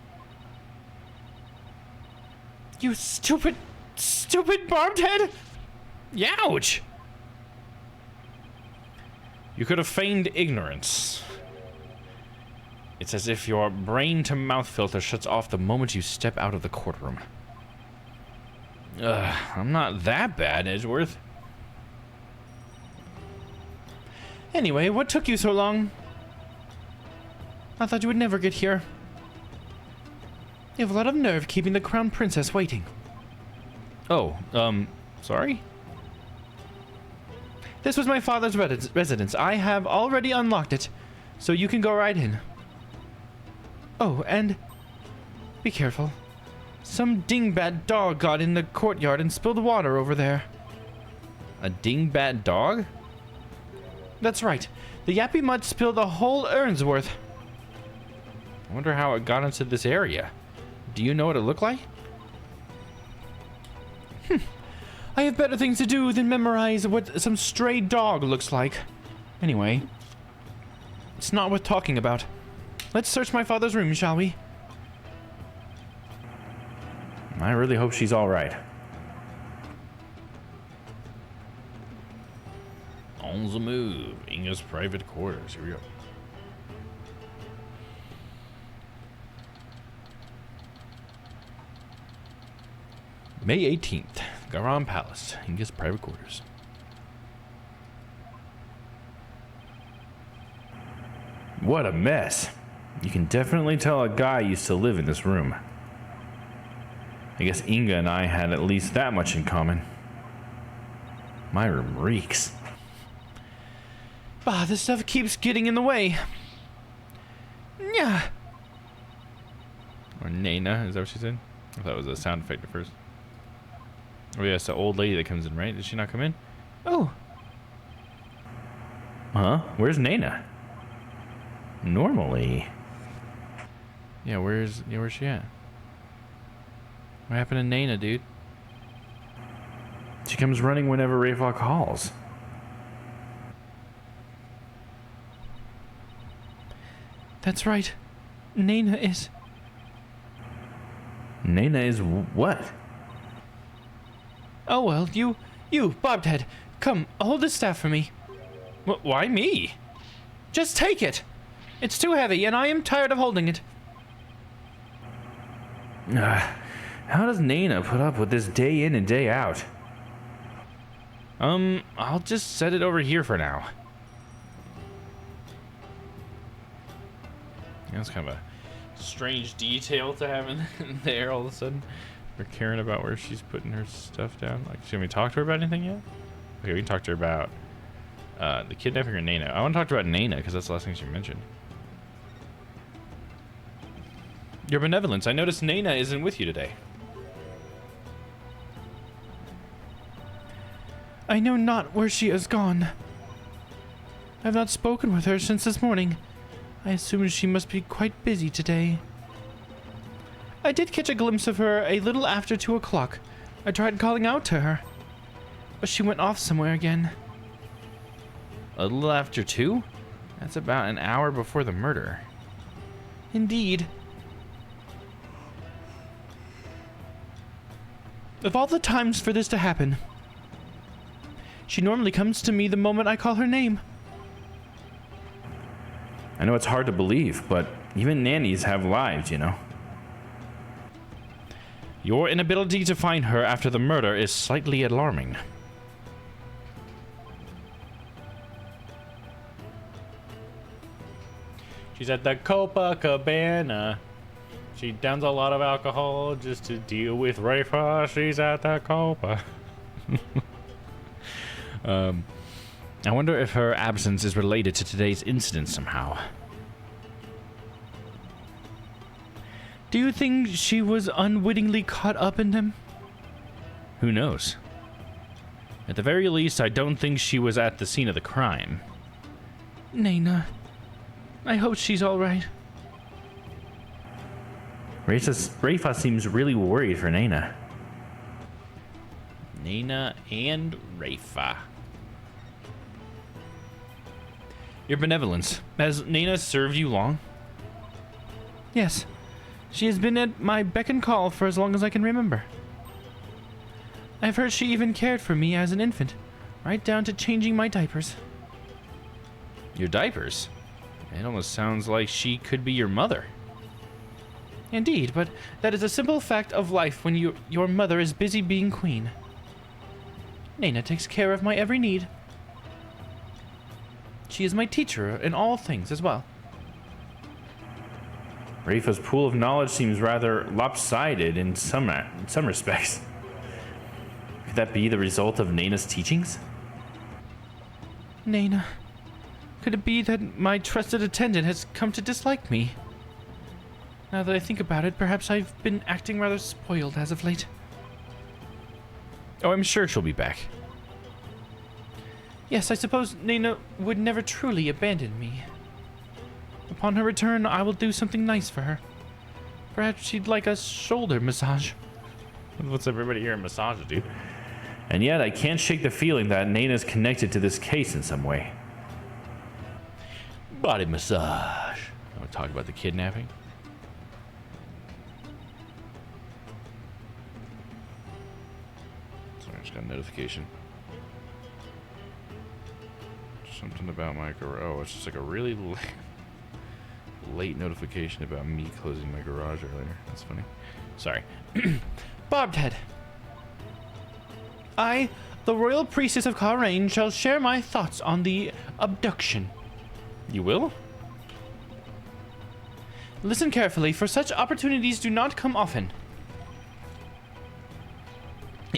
You stupid barbed head! Youch! You could have feigned ignorance. It's as if your brain-to-mouth filter shuts off the moment you step out of the courtroom. I'm not that bad, Edgeworth. Anyway, what took you so long? I thought you would never get here. You have a lot of nerve keeping the crown princess waiting. Oh, sorry? This was my father's residence. I have already unlocked it, so you can go right in. Oh, and be careful. Some dingbat dog got in the courtyard and spilled water over there. A dingbat dog? That's right. The yappy mutt spilled a whole urn's worth. I wonder how it got into this area. Do you know what it looked like? I have better things to do than memorize what some stray dog looks like. Anyway, it's not worth talking about. Let's search my father's room, shall we? I really hope she's all right. On the move. Inga's private quarters. Here we go. May 18th. Garon Palace. Inga's private quarters. What a mess. You can definitely tell a guy used to live in this room. I guess Inga and I had at least that much in common. My room reeks. Bah, this stuff keeps getting in the way. Yeah. Or Nana, is that what she said? I thought it was a sound effect at first. Oh yeah, it's the old lady that comes in, right? Did she not come in? Oh. Huh? Where's Nana? Normally. Yeah, where's she at? What happened to Nana, dude? She comes running whenever Rafa calls. That's right. Nana is... Nana is what? Oh well, you, Bobhead, come, hold this staff for me. Why me? Just take it. It's too heavy, and I am tired of holding it. How does Nana put up with this day in and day out? I'll just set it over here for now. That's kind of a strange detail to have in there all of a sudden. We're caring about where she's putting her stuff down. Like, should we talk to her about anything yet? Okay, we can talk to her about the kidnapping or Nana. I want to talk about Nana because that's the last thing she mentioned. Your benevolence, I noticed Nana isn't with you today. I know not where she has gone. I have not spoken with her since this morning. I assume she must be quite busy today. I did catch a glimpse of her a little after 2 o'clock. I tried calling out to her, but she went off somewhere again. A little after 2? That's about an hour before the murder. Indeed. Of all the times for this to happen, she normally comes to me the moment I call her name. I know it's hard to believe, but even nannies have lives, you know. Your inability to find her after the murder is slightly alarming. She's at the Copacabana. She downs a lot of alcohol just to deal with Rafa. She's at the Copa. I wonder if her absence is related to today's incident somehow. Do you think she was unwittingly caught up in them? Who knows? At the very least, I don't think she was at the scene of the crime. Nana, I hope she's all right. Rafa seems really worried for Nana. Nana and Rafa. Your benevolence. Has Nana served you long? Yes. She has been at my beck and call for as long as I can remember. I've heard she even cared for me as an infant, right down to changing my diapers. Your diapers? It almost sounds like she could be your mother. Indeed, but that is a simple fact of life when your mother is busy being queen. Nana takes care of my every need. She is my teacher in all things as well. Rafa's pool of knowledge seems rather lopsided in some respects. Could that be the result of Nana's teachings? Nana, could it be that my trusted attendant has come to dislike me? Now that I think about it, perhaps I've been acting rather spoiled as of late. Oh, I'm sure she'll be back. Yes, I suppose Nana would never truly abandon me. Upon her return, I will do something nice for her. Perhaps she'd like a shoulder massage. What's everybody here in massage, dude? And yet, I can't shake the feeling that Nana's connected to this case in some way. Body massage. I want to talk about the kidnapping. Sorry, I just got a notification. Something about my garage. Oh, it's just like a really late notification about me closing my garage earlier. That's funny. Sorry. Bobhead. I, the royal priestess of Karain, shall share my thoughts on the abduction. You will? Listen carefully, for such opportunities do not come often.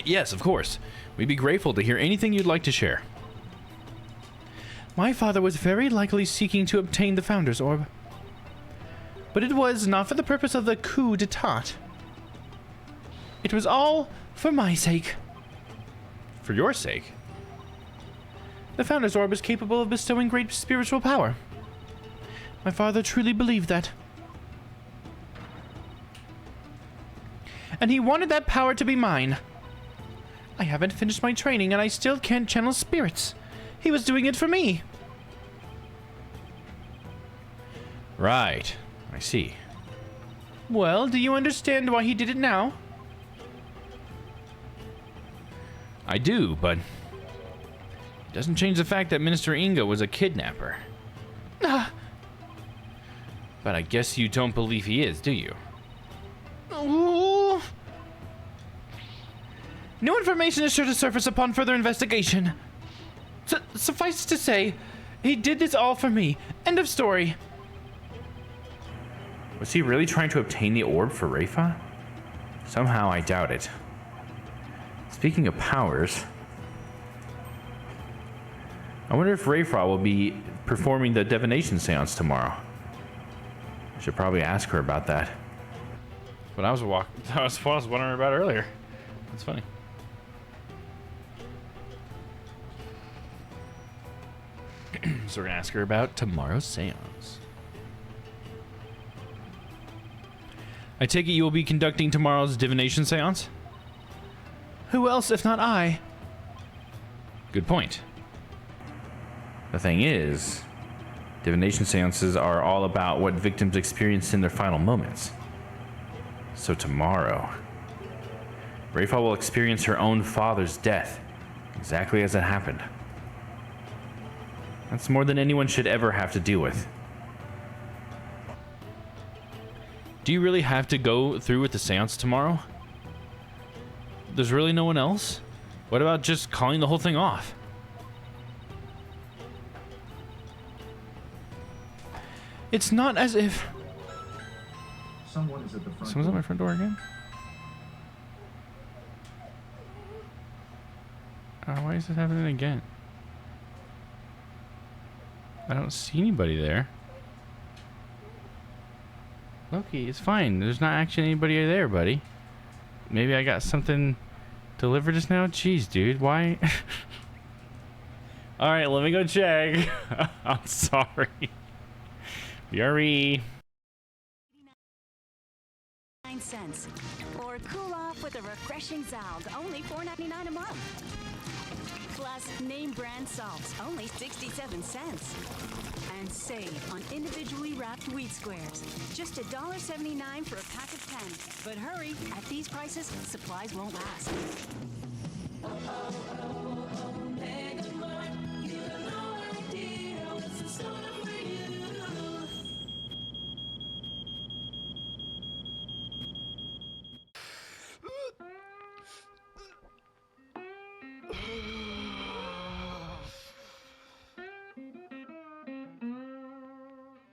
Yes, of course. We'd be grateful to hear anything you'd like to share. My father was very likely seeking to obtain the Founder's Orb. But it was not for the purpose of the coup d'etat. It was all for my sake. For your sake? The Founder's Orb is capable of bestowing great spiritual power. My father truly believed that. And he wanted that power to be mine. I haven't finished my training and I still can't channel spirits. He was doing it for me. Right. I see. Well, do you understand why he did it now? I do, but it doesn't change the fact that Minister Inga was a kidnapper. Ah. But I guess you don't believe he is, do you? Ooh. New information is sure to surface upon further investigation. Suffice to say, he did this all for me. End of story. Was he really trying to obtain the orb for Rafa? Somehow I doubt it. Speaking of powers, I wonder if Rafa will be performing the divination seance tomorrow. I should probably ask her about that. But that was what I was wondering about earlier. That's funny. So we're gonna ask her about tomorrow's seance. I take it you will be conducting tomorrow's divination seance? Who else if not I? Good point. The thing is, divination seances are all about what victims experience in their final moments. So tomorrow, Rafa will experience her own father's death, exactly as it happened. That's more than anyone should ever have to deal with. Do you really have to go through with the seance tomorrow? There's really no one else? What about just calling the whole thing off? It's not as if... Someone is at the front Someone's at door. my front door again? Why is this happening again? I don't see anybody there. Loki, it's fine. There's not actually anybody there, buddy. Maybe I got something delivered just now? Jeez, dude. Why? Alright, let me go check. I'm sorry. Yuri. 9 cents. Or cool off with a refreshing Zald, only $4.99 a month. Plus, name brand salts, only 67 cents. And save on individually wrapped wheat squares. Just $1.79 for a pack of 10. But hurry, at these prices, supplies won't last.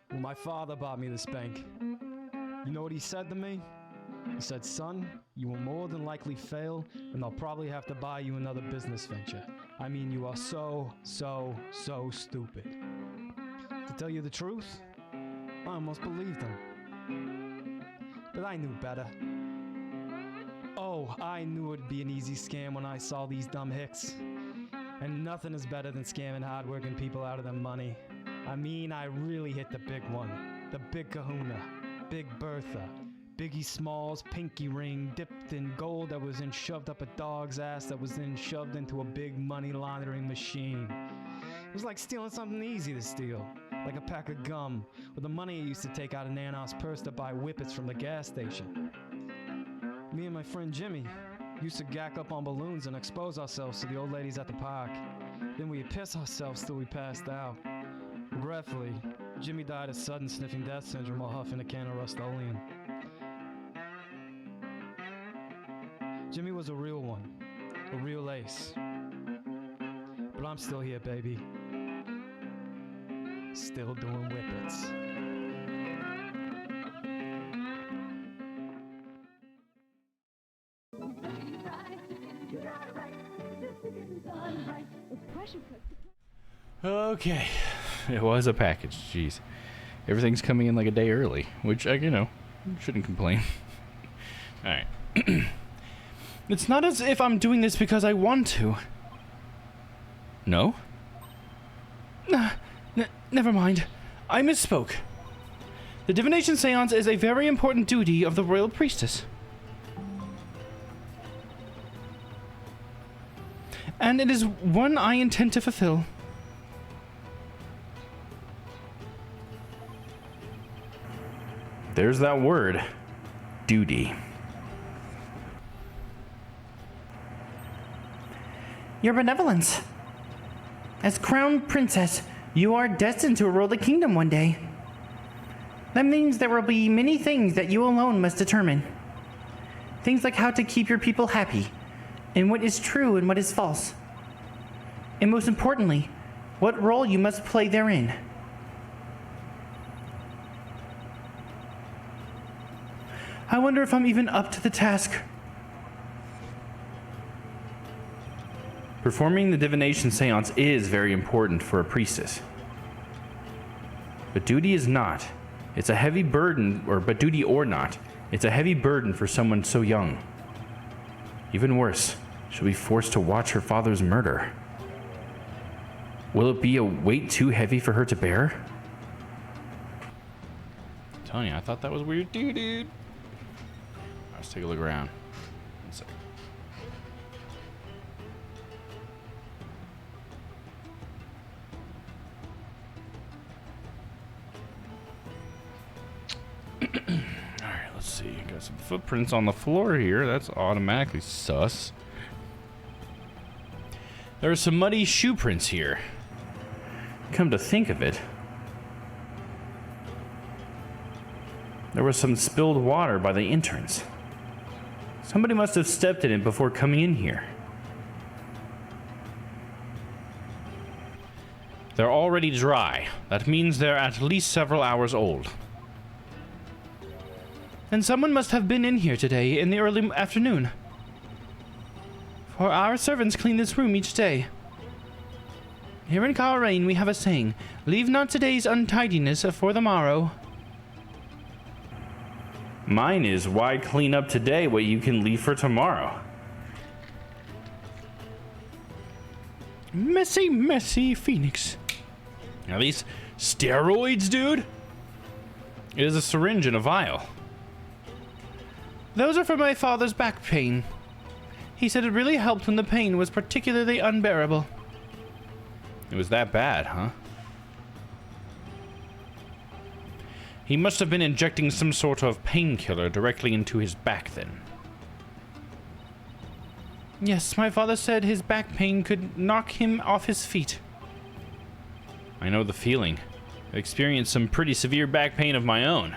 When my father bought me this bank, you know what he said to me? He said, son, you will more than likely fail, and they'll probably have to buy you another business venture. I mean, you are so stupid. To tell you the truth, I almost believed him. But I knew better. Oh, I knew it'd be an easy scam when I saw these dumb hicks. And nothing is better than scamming hardworking people out of their money. I mean, I really hit the big one. The big kahuna. Big Bertha. Biggie Smalls' pinky ring dipped in gold that was then shoved up a dog's ass that was then shoved into a big money laundering machine. It was like stealing something easy to steal. Like a pack of gum, or the money I used to take out of Nana's purse to buy whippets from the gas station. Me and my friend Jimmy used to gack up on balloons and expose ourselves to the old ladies at the park. Then we'd piss ourselves till we passed out. Regretfully, Jimmy died of sudden sniffing death syndrome while huffing a can of Rust-Oleum. Jimmy was a real one, a real ace. But I'm still here, baby. Still doing whippets. Okay. It was a package. Jeez. Everything's coming in like a day early, which, you know, shouldn't complain. Alright. It's not as if I'm doing this because I want to. No? Never mind. I misspoke. The divination seance is a very important duty of the royal priestess. And it is one I intend to fulfill. There's that word. Duty. Your benevolence. As crown princess, you are destined to rule the kingdom one day. That means there will be many things that you alone must determine. Things like how to keep your people happy, and what is true and what is false. And most importantly, what role you must play therein. I wonder if I'm even up to the task. Performing the divination seance is very important for a priestess. But duty is not. It's a heavy burden, but duty or not, it's a heavy burden for someone so young. Even worse, she'll be forced to watch her father's murder. Will it be a weight too heavy for her to bear? I'm telling you, I thought that was weird too, dude. Let's take a look around. One second. Alright, let's see. Got some footprints on the floor here. That's automatically sus. There are some muddy shoe prints here. Come to think of it, there was some spilled water by the entrance. Somebody must have stepped in it before coming in here. They're already dry. That means they're at least several hours old. And someone must have been in here today in the early afternoon. For our servants clean this room each day. Here in Coleraine we have a saying, leave not today's untidiness for the morrow. Mine is, why clean up today what you can leave for tomorrow? Messy, messy Phoenix. Now these steroids, dude? It is a syringe and a vial. Those are for my father's back pain. He said it really helped when the pain was particularly unbearable. It was that bad, huh? He must have been injecting some sort of painkiller directly into his back then. Yes, my father said his back pain could knock him off his feet. I know the feeling. I've experienced some pretty severe back pain of my own.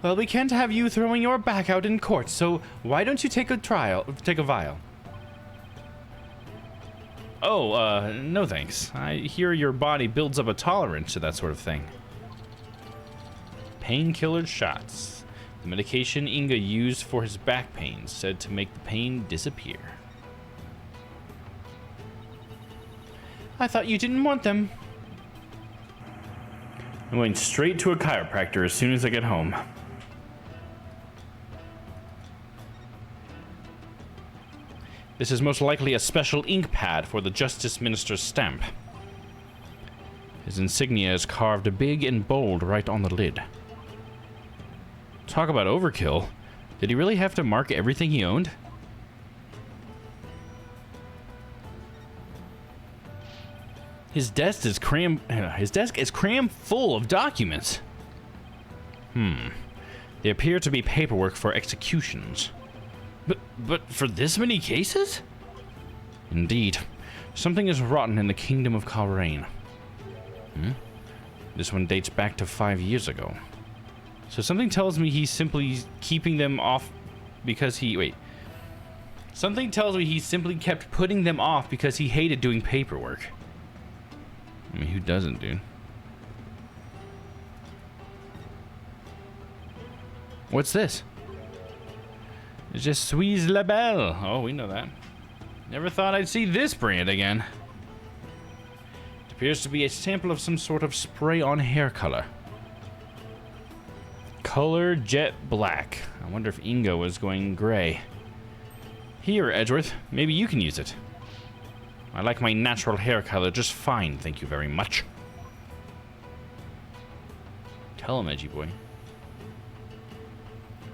Well, we can't have you throwing your back out in court, so why don't you take a vial? Oh, no thanks. I hear your body builds up a tolerance to that sort of thing. Painkiller shots. The medication Inga used for his back pain, said to make the pain disappear. I thought you didn't want them. I'm going straight to a chiropractor as soon as I get home. This is most likely a special ink pad for the Justice Minister's stamp. His insignia is carved big and bold right on the lid. Talk about overkill. Did he really have to mark everything he owned? His desk is crammed full of documents. They appear to be paperwork for executions. But for this many cases? Indeed. Something is rotten in the kingdom of Coleraine. This one dates back to 5 years ago. So something tells me he's simply keeping them off because he... Wait. Something tells me he simply kept putting them off because he hated doing paperwork. I mean, who doesn't, dude? What's this? Je suis la belle. Oh, we know that. Never thought I'd see this brand again. It appears to be a sample of some sort of spray-on hair color. Color jet black. I wonder if Inga was going gray. Here, Edgeworth. Maybe you can use it. I like my natural hair color just fine, thank you very much. Tell him, Edgy boy.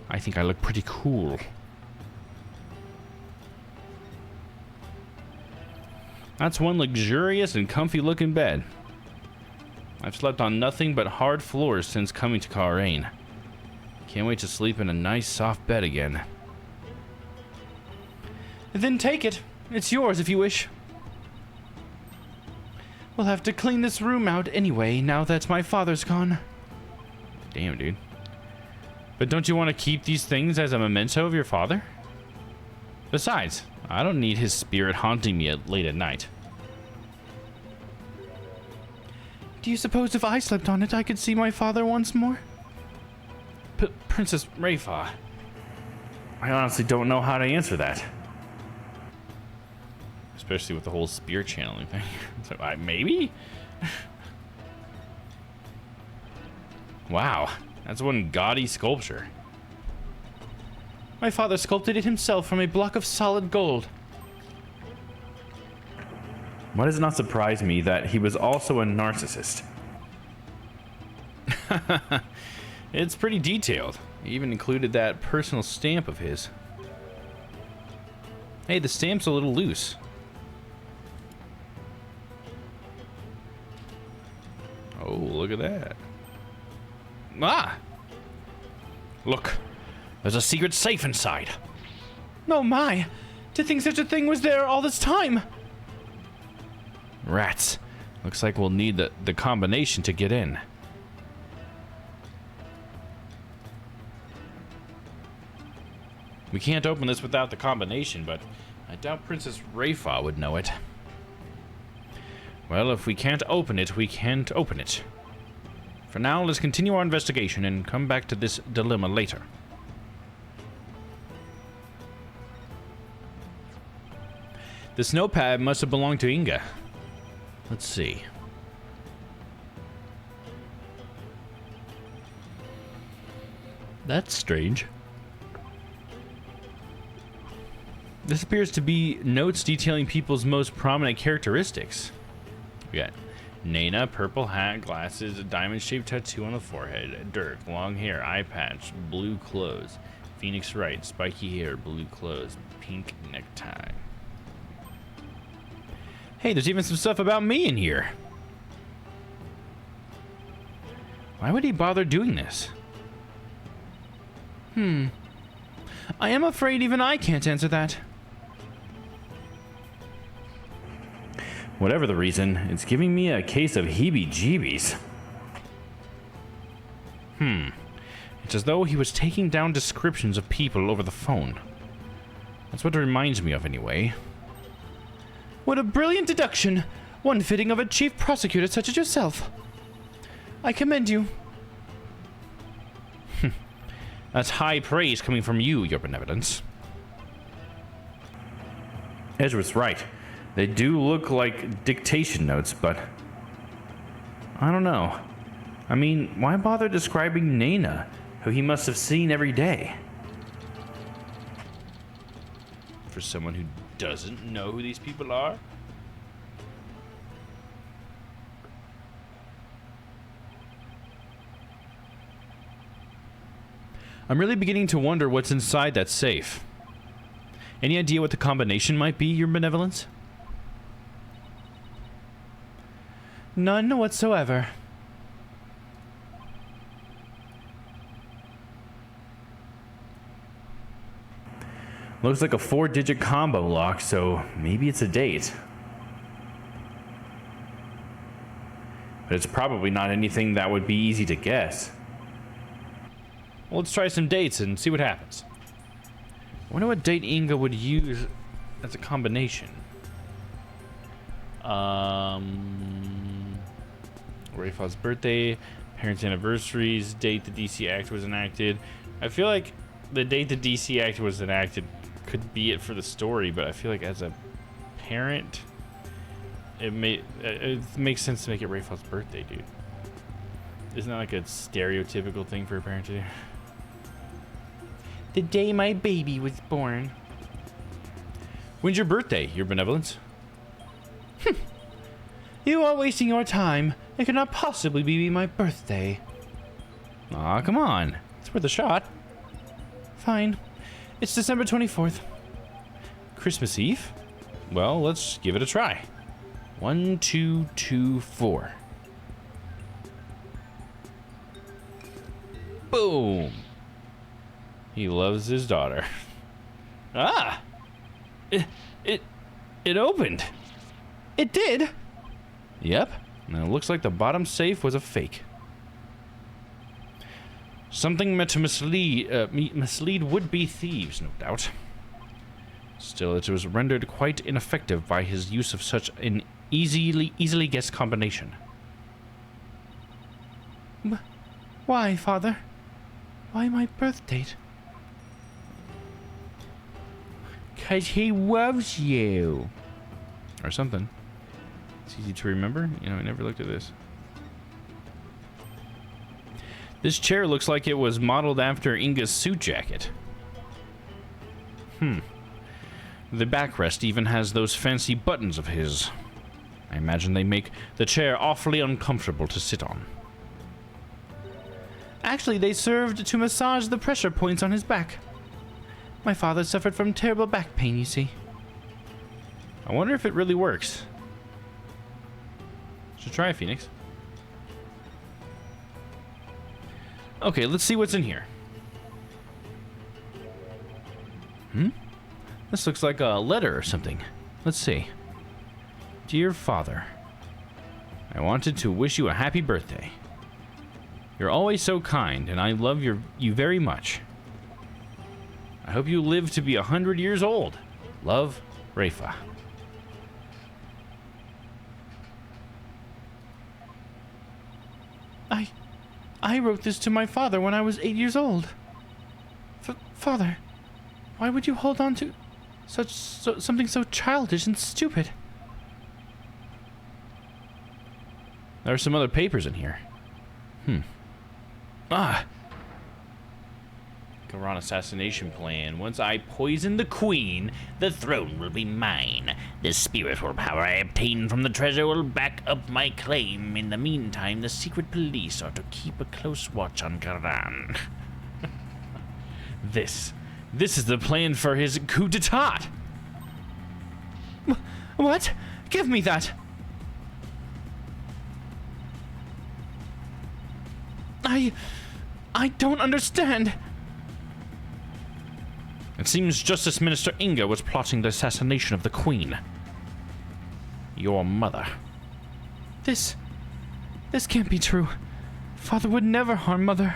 I think I look pretty cool. That's one luxurious and comfy looking bed. I've slept on nothing but hard floors since coming to Karain. Can't wait to sleep in a nice soft bed again. Then take it. It's yours if you wish. We'll have to clean this room out anyway, now that my father's gone. Damn, dude. But don't you want to keep these things as a memento of your father? Besides, I don't need his spirit haunting me late at night. Do you suppose if I slept on it, I could see my father once more? Princess Rayfa, I honestly don't know how to answer that. Especially with the whole spirit channeling thing. So, maybe? Wow, that's one gaudy sculpture. My father sculpted it himself from a block of solid gold. Why does it not surprise me that he was also a narcissist? It's pretty detailed. He even included that personal stamp of his. Hey, the stamp's a little loose. Oh, look at that. Ah! Look, there's a secret safe inside. Oh my! To think such a thing was there all this time! Rats. Looks like we'll need the combination to get in. We can't open this without the combination, but I doubt Princess Rayfa would know it. Well, if we can't open it, we can't open it. For now, let's continue our investigation and come back to this dilemma later. The snow pad must have belonged to Inga. Let's see. That's strange. This appears to be notes detailing people's most prominent characteristics. We got Nana, purple hat, glasses, a diamond-shaped tattoo on the forehead, Dirk, long hair, eye patch, blue clothes, Phoenix Wright, spiky hair, blue clothes, pink necktie. Hey, there's even some stuff about me in here. Why would he bother doing this? I am afraid even I can't answer that. Whatever the reason, it's giving me a case of heebie-jeebies. It's as though he was taking down descriptions of people over the phone. That's what it reminds me of, anyway. What a brilliant deduction! One fitting of a chief prosecutor such as yourself. I commend you. That's high praise coming from you, your benevolence. Ezra's right. They do look like dictation notes, but I don't know. I mean, why bother describing Nana, who he must have seen every day? For someone who doesn't know who these people are? I'm really beginning to wonder what's inside that safe. Any idea what the combination might be, your benevolence? None whatsoever. Looks like a 4-digit combo lock, so maybe it's a date. But it's probably not anything that would be easy to guess. Well, let's try some dates and see what happens. I wonder what date Inga would use as a combination. Rayfa's birthday, parents' anniversaries, date the DC Act was enacted. I feel like the date the DC Act was enacted could be it for the story, but I feel like as a parent, it makes sense to make it Rayfa's birthday, dude. Isn't that like a stereotypical thing for a parent to do? The day my baby was born. When's your birthday, your benevolence? You are wasting your time. It could not possibly be my birthday. Aw, come on. It's worth a shot. Fine. It's December 24th. Christmas Eve? Well, let's give it a try. 1, 2, 2, 4. Boom. He loves his daughter. Ah! It opened. It did? Yep. And it looks like the bottom safe was a fake. Something meant to mislead would-be thieves, no doubt. Still, it was rendered quite ineffective by his use of such an easily guessed combination. Why, Father? Why my birth date? 'Cause he loves you. Or something. It's easy to remember. You know, I never looked at this. This chair looks like it was modeled after Inga's suit jacket. The backrest even has those fancy buttons of his. I imagine they make the chair awfully uncomfortable to sit on. Actually, they served to massage the pressure points on his back. My father suffered from terrible back pain, you see. I wonder if it really works. Should try it, Phoenix. Okay, let's see what's in here. This looks like a letter or something. Let's see. Dear Father, I wanted to wish you a happy birthday. You're always so kind, and I love you very much. I hope you live to be 100 years old. Love, Rafa. I wrote this to my father when I was 8 years old. Father, why would you hold on to something so childish and stupid? There are some other papers in here. Quran assassination plan. Once I poison the queen, the throne will be mine. The spiritual power I obtain from the treasure will back up my claim. In the meantime, the secret police are to keep a close watch on Quran. This is the plan for his coup d'etat. What? Give me that. I don't understand. It seems Justice Minister Inga was plotting the assassination of the Queen. Your mother. This can't be true. Father would never harm Mother.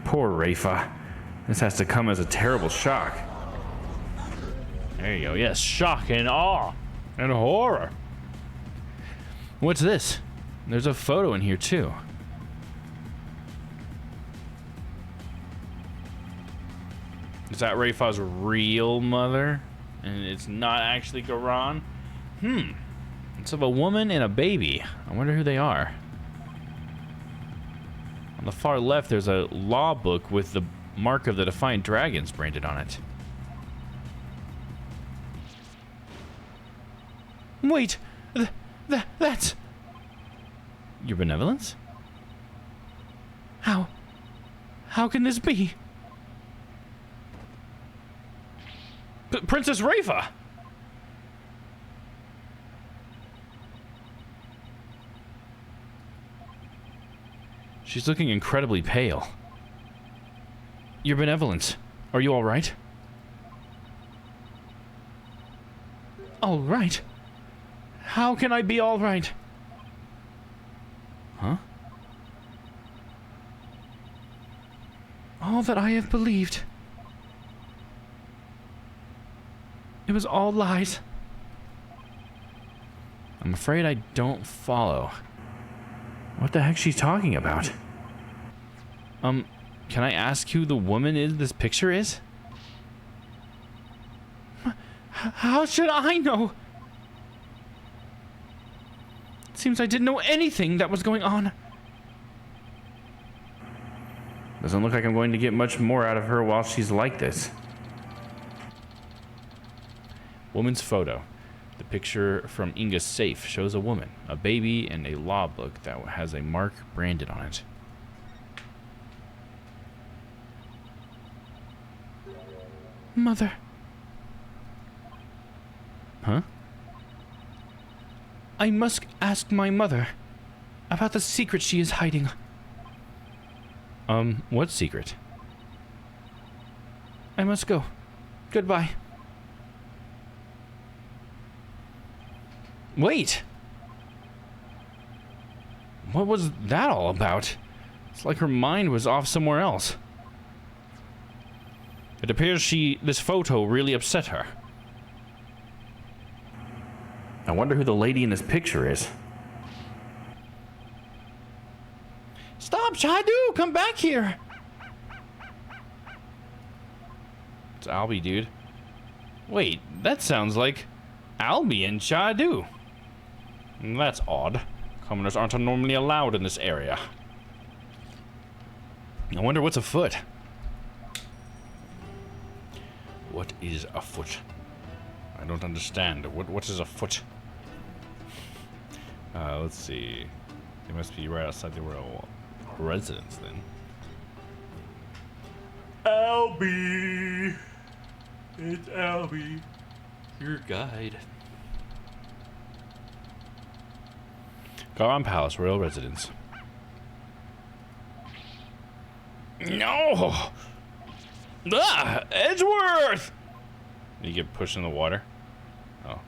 Poor Rafa. This has to come as a terrible shock. There you go. Yes, shock and awe and horror. What's this? There's a photo in here too. Is that Rafa's real mother? And it's not actually Quran? It's of a woman and a baby. I wonder who they are. On the far left, there's a law book with the mark of the Defiant Dragons branded on it. Wait, that's... Your benevolence? How can this be? Princess Rafa! She's looking incredibly pale. Your benevolence, are you all right? All right? How can I be all right? Huh? All that I have believed. It was all lies. I'm afraid I don't follow. What the heck's she talking about? Can I ask who the woman is this picture is? How should I know? It seems I didn't know anything that was going on. Doesn't look like I'm going to get much more out of her while she's like this. Woman's photo. The picture from Inga's safe shows a woman, a baby, and a law book that has a mark branded on it. Mother. Huh? I must ask my mother about the secret she is hiding. What secret? I must go. Goodbye. Wait! What was that all about? It's like her mind was off somewhere else. It appears this photo really upset her. I wonder who the lady in this picture is. Stop, Shadu! Come back here! It's Albie, dude. Wait, that sounds like Albie and Shadu. That's odd. Commoners aren't normally allowed in this area. I wonder what's afoot. What is afoot? I don't understand. What is afoot? Let's see. It must be right outside the royal residence then. Albie! It's Albie. Your guide. Garon Palace, royal residence. No! Ah! Edgeworth! You get pushed in the water. Oh.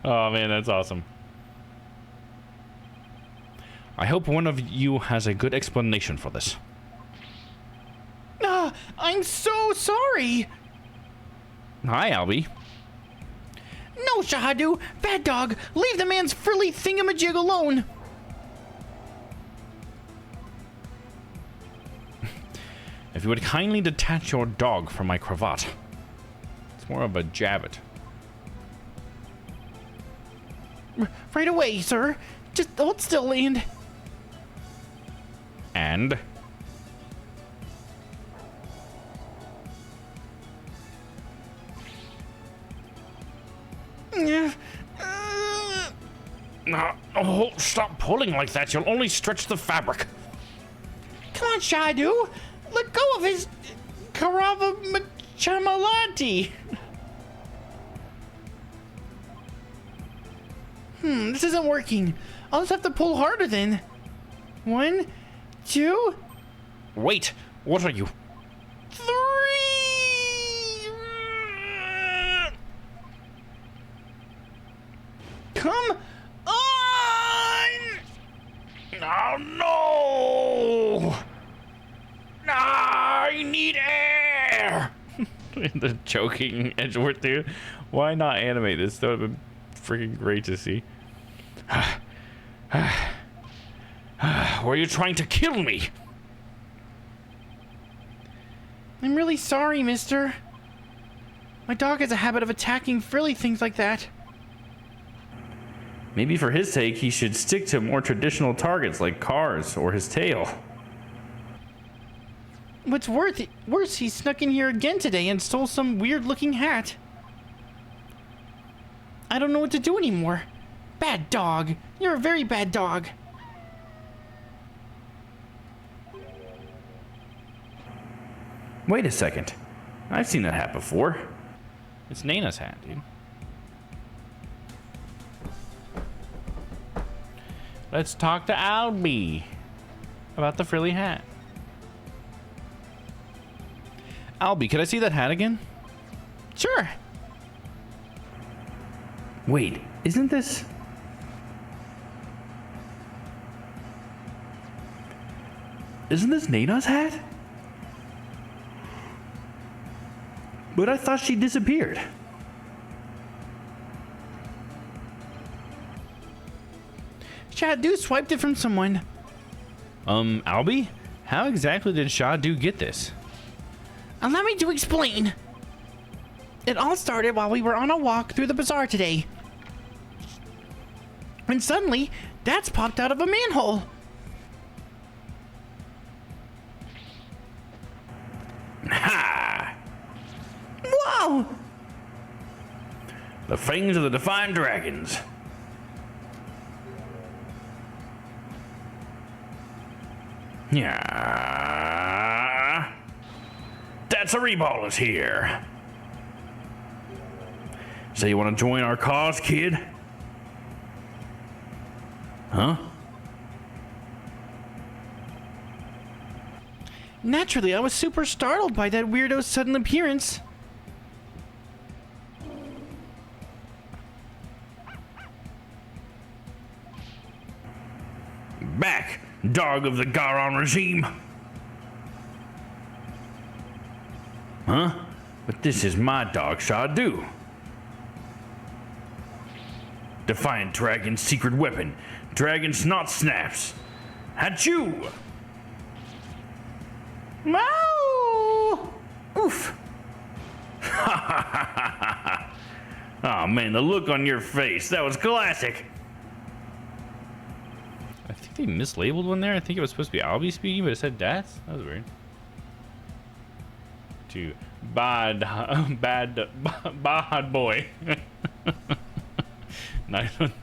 Oh man, that's awesome. I hope one of you has a good explanation for this. I'm so sorry! Hi, Albie. No, Shahadu! Bad dog! Leave the man's frilly thingamajig alone! If you would kindly detach your dog from my cravat. It's more of a jabbit. Right away, sir. Just hold still and... And? Oh, stop pulling like that. You'll only stretch the fabric. Come on, Shadu. Let go of his Karava Chamalati. This isn't working. I'll just have to pull harder then. 1, 2. Wait, what are you? 3. Come on! Oh no! I need air! The choking Edgeworth dude. Why not animate this? That would have been freaking great to see. Were you trying to kill me? I'm really sorry, mister. My dog has a habit of attacking frilly things like that. Maybe for his sake, he should stick to more traditional targets like cars or his tail. What's worse, he snuck in here again today and stole some weird-looking hat. I don't know what to do anymore. Bad dog. You're a very bad dog. Wait a second. I've seen that hat before. It's Nana's hat, dude. Let's talk to Albie about the frilly hat. Albie, can I see that hat again? Sure. Wait, isn't this... Isn't this Nana's hat? But I thought she disappeared. Shadu swiped it from someone. Albie? How exactly did Shadu get this? Allow me to explain. It all started while we were on a walk through the bazaar today. And suddenly, Dad's popped out of a manhole. Ha! Whoa! The fangs of the Defiant Dragons. Yeah. That's a Reball is here. So you want to join our cause, kid? Huh? Naturally, I was super startled by that weirdo's sudden appearance. Back, dog of the Garon regime. Huh? But this is my dog, Shadu. Defiant Dragon's secret weapon, Dragon Snot Snaps. Achoo! Wow! Oof. Oh man, the look on your face, that was classic. I think they mislabeled one there. I think it was supposed to be Albie speaking, but it said Das. That was weird. To bad boy. Nice one.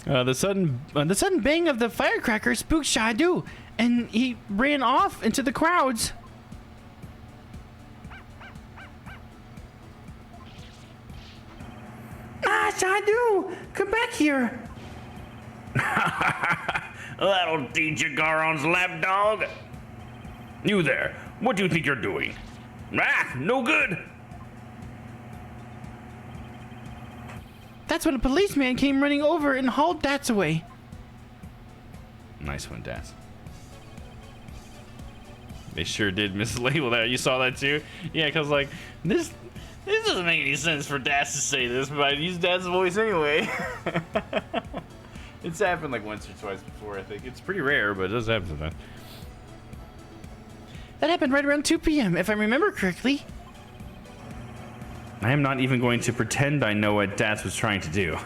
The sudden bang of the firecracker spooked Shadu, and he ran off into the crowds. Ah, Shadu, come back here. That'll teach you, Garon's lapdog. You there, what do you think you're doing? Ah, no good. That's when a policeman came running over and hauled Dats away. Nice one, Das. They sure did mislabel that. You saw that too? Yeah, because like this doesn't make any sense for Das to say this, but I use Dad's voice anyway. It's happened like once or twice before, I think. It's pretty rare, but it does happen sometimes. That happened right around 2 p.m., if I remember correctly. I am not even going to pretend I know what Das was trying to do.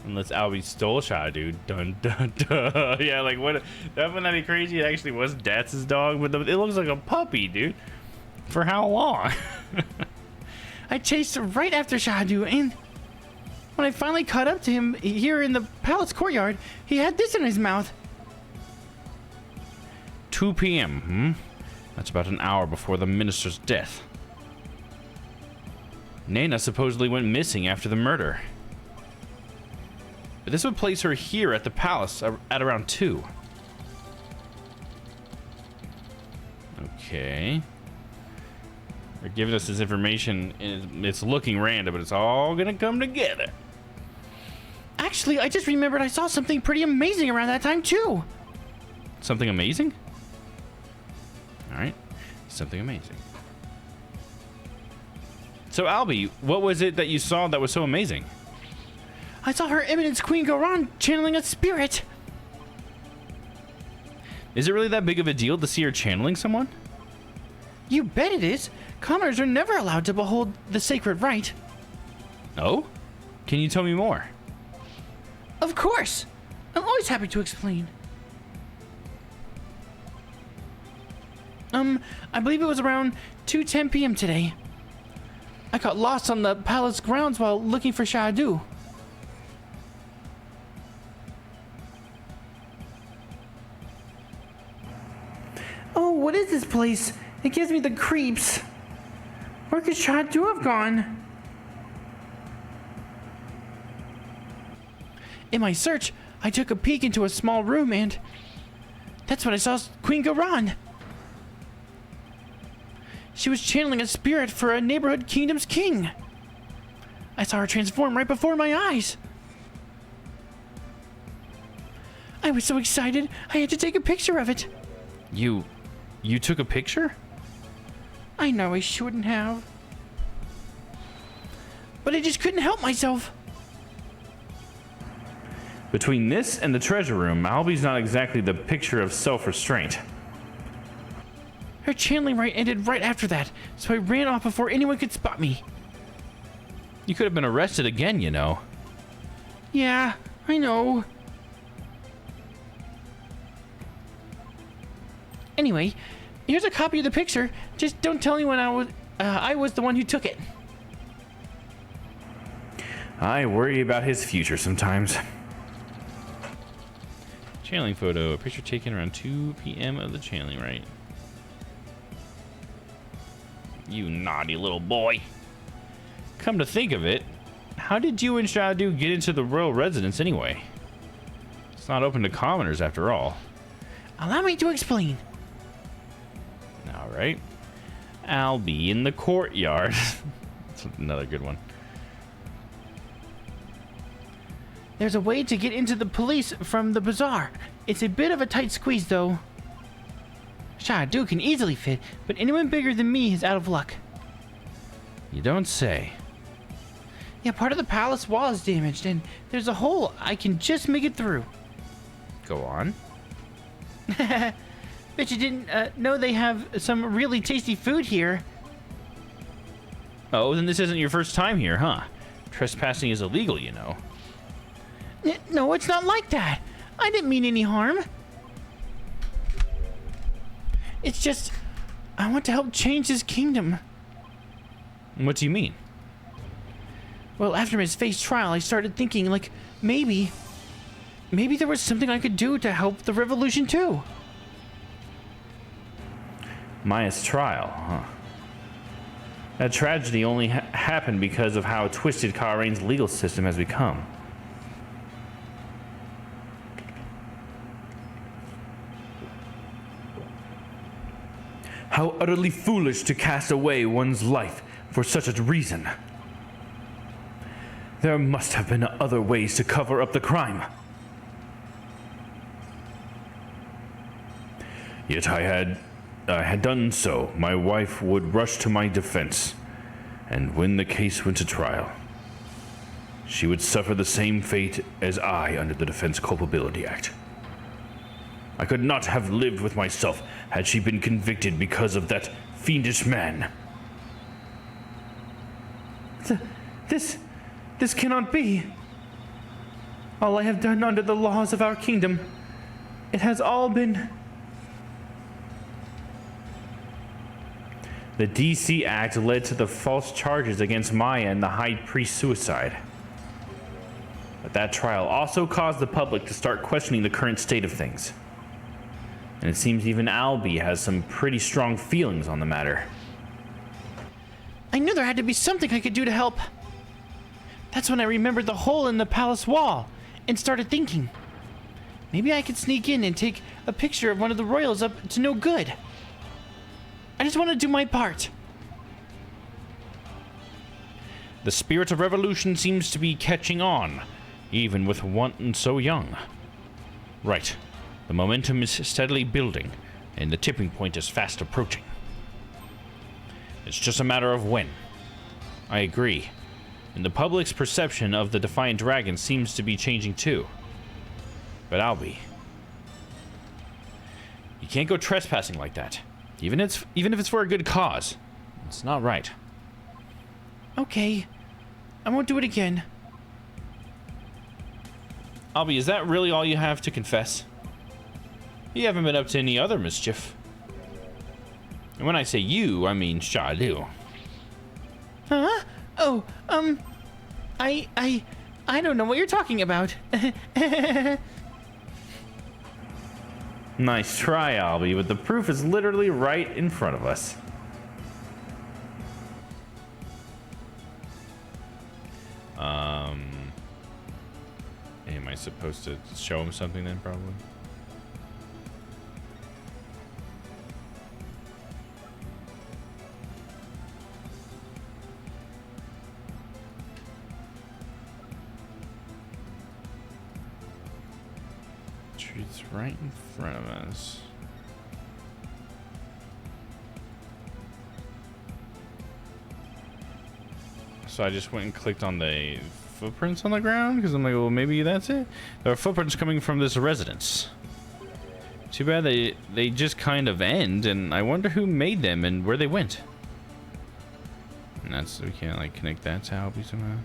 Unless Albie stole Shadu. Dun dun dun. Yeah, like what? Wouldn't that be crazy? It actually was Dats's dog, but it looks like a puppy, dude. For how long? I chased right after Shadu, and when I finally caught up to him here in the palace courtyard, he had this in his mouth. 2 p.m., That's about an hour before the minister's death. Nana supposedly went missing after the murder. But this would place her here at the palace at around 2. Okay. They're giving us this information, and it's looking random, but it's all gonna come together. Actually, I just remembered I saw something pretty amazing around that time, too. Something amazing? Alright. Something amazing. So, Albie, what was it that you saw that was so amazing? I saw Her Eminence Queen Garon channeling a spirit. Is it really that big of a deal to see her channeling someone? You bet it is. Commoners are never allowed to behold the sacred rite. Oh? Can you tell me more? Of course. I'm always happy to explain. I believe it was around 2:10 p.m. today. I got lost on the palace grounds while looking for Shadu. Oh, what is this place? It gives me the creeps. Where could Shadu have gone? In my search, I took a peek into a small room and that's when I saw Queen Garon. She was channeling a spirit for a neighborhood kingdom's king. I saw her transform right before my eyes. I was so excited, I had to take a picture of it. You took a picture? I know I shouldn't have. But I just couldn't help myself. Between this and the treasure room, Albie's not exactly the picture of self-restraint. Her channeling rite ended right after that, so I ran off before anyone could spot me. You could have been arrested again, you know. Yeah, I know. Anyway, here's a copy of the picture. Just don't tell anyone I was the one who took it. I worry about his future sometimes. Channeling photo. A picture taken around 2 p.m. of the channeling rite. You naughty little boy. Come to think of it, how did you and Shadu get into the royal residence anyway? It's not open to commoners after all. Allow me to explain. All right. I'll be in the courtyard. That's another good one. There's a way to get into the police from the bazaar. It's a bit of a tight squeeze, though. Shadu can easily fit, but anyone bigger than me is out of luck. You don't say. Yeah, part of the palace wall is damaged, and there's a hole. I can just make it through. Go on. Bet you didn't know they have some really tasty food here. Oh, then this isn't your first time here, huh? Trespassing is illegal, you know. No, it's not like that. I didn't mean any harm. It's just, I want to help change his kingdom. What do you mean? Well, after his face trial, I started thinking, like, maybe there was something I could do to help the revolution too. Maya's trial, huh? That tragedy only happened because of how twisted Karain's legal system has become. How utterly foolish to cast away one's life for such a reason. There must have been other ways to cover up the crime. Yet I had done so, my wife would rush to my defense, and when the case went to trial, she would suffer the same fate as I under the Defense Culpability Act. I could not have lived with myself had she been convicted because of that fiendish man. This cannot be. All I have done under the laws of our kingdom, it has all been... The DC Act led to the false charges against Maya and the High Priest's suicide. But that trial also caused the public to start questioning the current state of things. And it seems even Albie has some pretty strong feelings on the matter. I knew there had to be something I could do to help. That's when I remembered the hole in the palace wall and started thinking. Maybe I could sneak in and take a picture of one of the royals up to no good. I just want to do my part. The spirit of revolution seems to be catching on, even with one so young. Right. The momentum is steadily building, and the tipping point is fast approaching. It's just a matter of when. I agree. And the public's perception of the Defiant Dragon seems to be changing too. But Albie, you can't go trespassing like that. Even if it's for a good cause. It's not right. Okay. I won't do it again. Albie, is that really all you have to confess? You haven't been up to any other mischief. And when I say you, I mean Shadu. Huh? Oh, I don't know what you're talking about. Nice try, Albie, but the proof is literally right in front of us. Am I supposed to show him something then, probably? It's right in front of us. So I just went and clicked on the footprints on the ground because I'm like, well, maybe that's it. There are footprints coming from this residence. Too bad they just kind of end, and I wonder who made them and where they went. And that's, we can't like connect that to Albie somehow.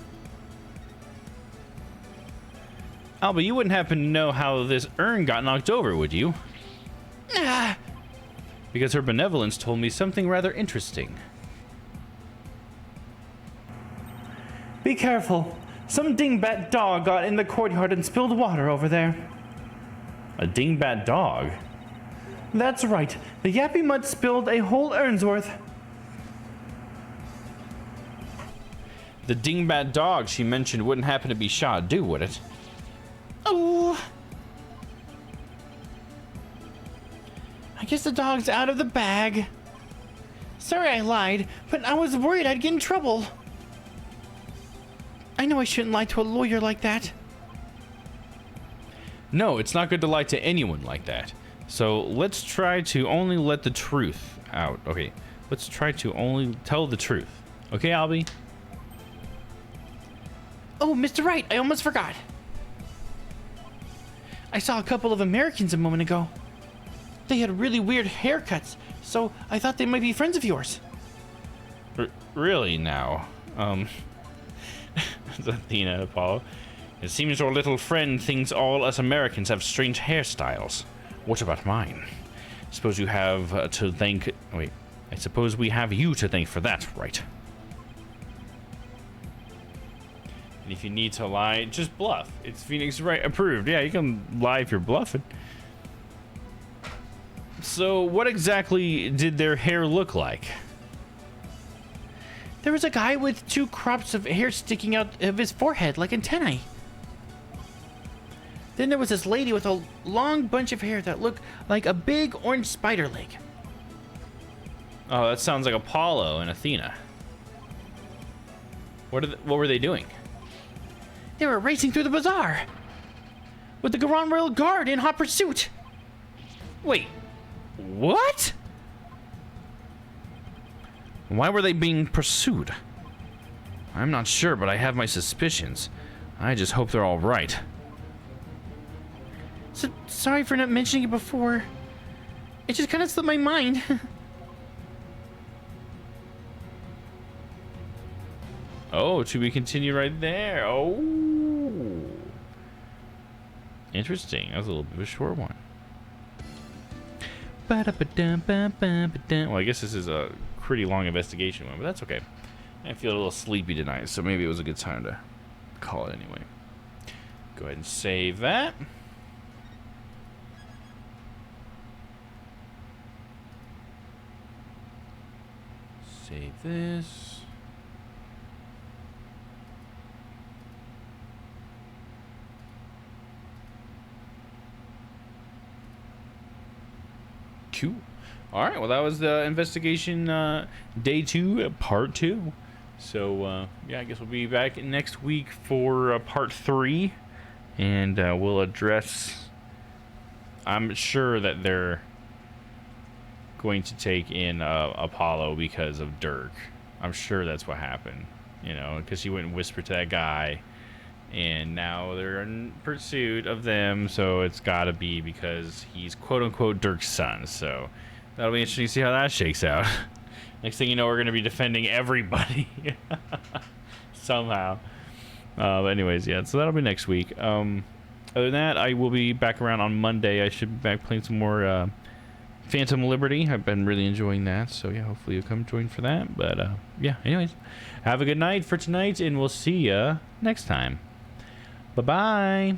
Albie, you wouldn't happen to know how this urn got knocked over, would you? Because her benevolence told me something rather interesting. Be careful. Some dingbat dog got in the courtyard and spilled water over there. A dingbat dog? That's right. The yappy mutt spilled a whole urn's worth. The dingbat dog she mentioned wouldn't happen to be Shadu, would it? Oh. I guess the dog's out of the bag. Sorry I lied, but I was worried I'd get in trouble. I know I shouldn't lie to a lawyer like that. No, it's not good to lie to anyone like that. So let's try to only let the truth out. Okay, let's try to only tell the truth. Okay, Albie? Oh, Mr. Wright, I almost forgot. I saw a couple of Americans a moment ago. They had really weird haircuts, so I thought they might be friends of yours. Really now? Athena and Apollo. It seems your little friend thinks all us Americans have strange hairstyles. What about mine? Suppose you have to thank... Wait, I suppose we have you to thank for that, right? And if you need to lie, just bluff. It's Phoenix Wright approved. Yeah, you can lie if you're bluffing. So, what exactly did their hair look like? There was a guy with 2 crops of hair sticking out of his forehead like antennae. Then there was this lady with a long bunch of hair that looked like a big orange spider leg. Oh, that sounds like Apollo and Athena. What were they doing? They were racing through the bazaar with the Grand Royal Guard in hot pursuit. Wait, what? Why were they being pursued? I'm not sure, but I have my suspicions. I just hope they're all right. So, sorry for not mentioning it before. It just kind of slipped my mind. Oh, to be continued right there. Oh. Interesting. That was a little bit of a short one. Well, I guess this is a pretty long investigation one, but that's okay. I feel a little sleepy tonight, so maybe it was a good time to call it anyway. Go ahead and save that. Save this. Cool. All right. Well, that was the investigation day 2, part 2. So yeah, I guess we'll be back next week for part 3, and we'll address. I'm sure that they're going to take in Apollo because of Dirk. I'm sure that's what happened. You know, because he went and whispered to that guy, and now they're in pursuit of them. So it's got to be because he's quote unquote Dirk's son. So that'll be interesting to see how that shakes out. Next thing you know, we're going to be defending everybody somehow. But anyways, yeah, so that'll be next week. Other than that, I will be back around on Monday. I should be back playing some more Phantom Liberty. I've been really enjoying that. So yeah, hopefully you'll come join for that. But yeah, anyways, have a good night for tonight, and we'll see ya next time. Bye-bye.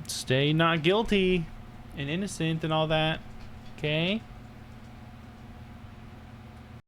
Stay not guilty and innocent and all that. Okay?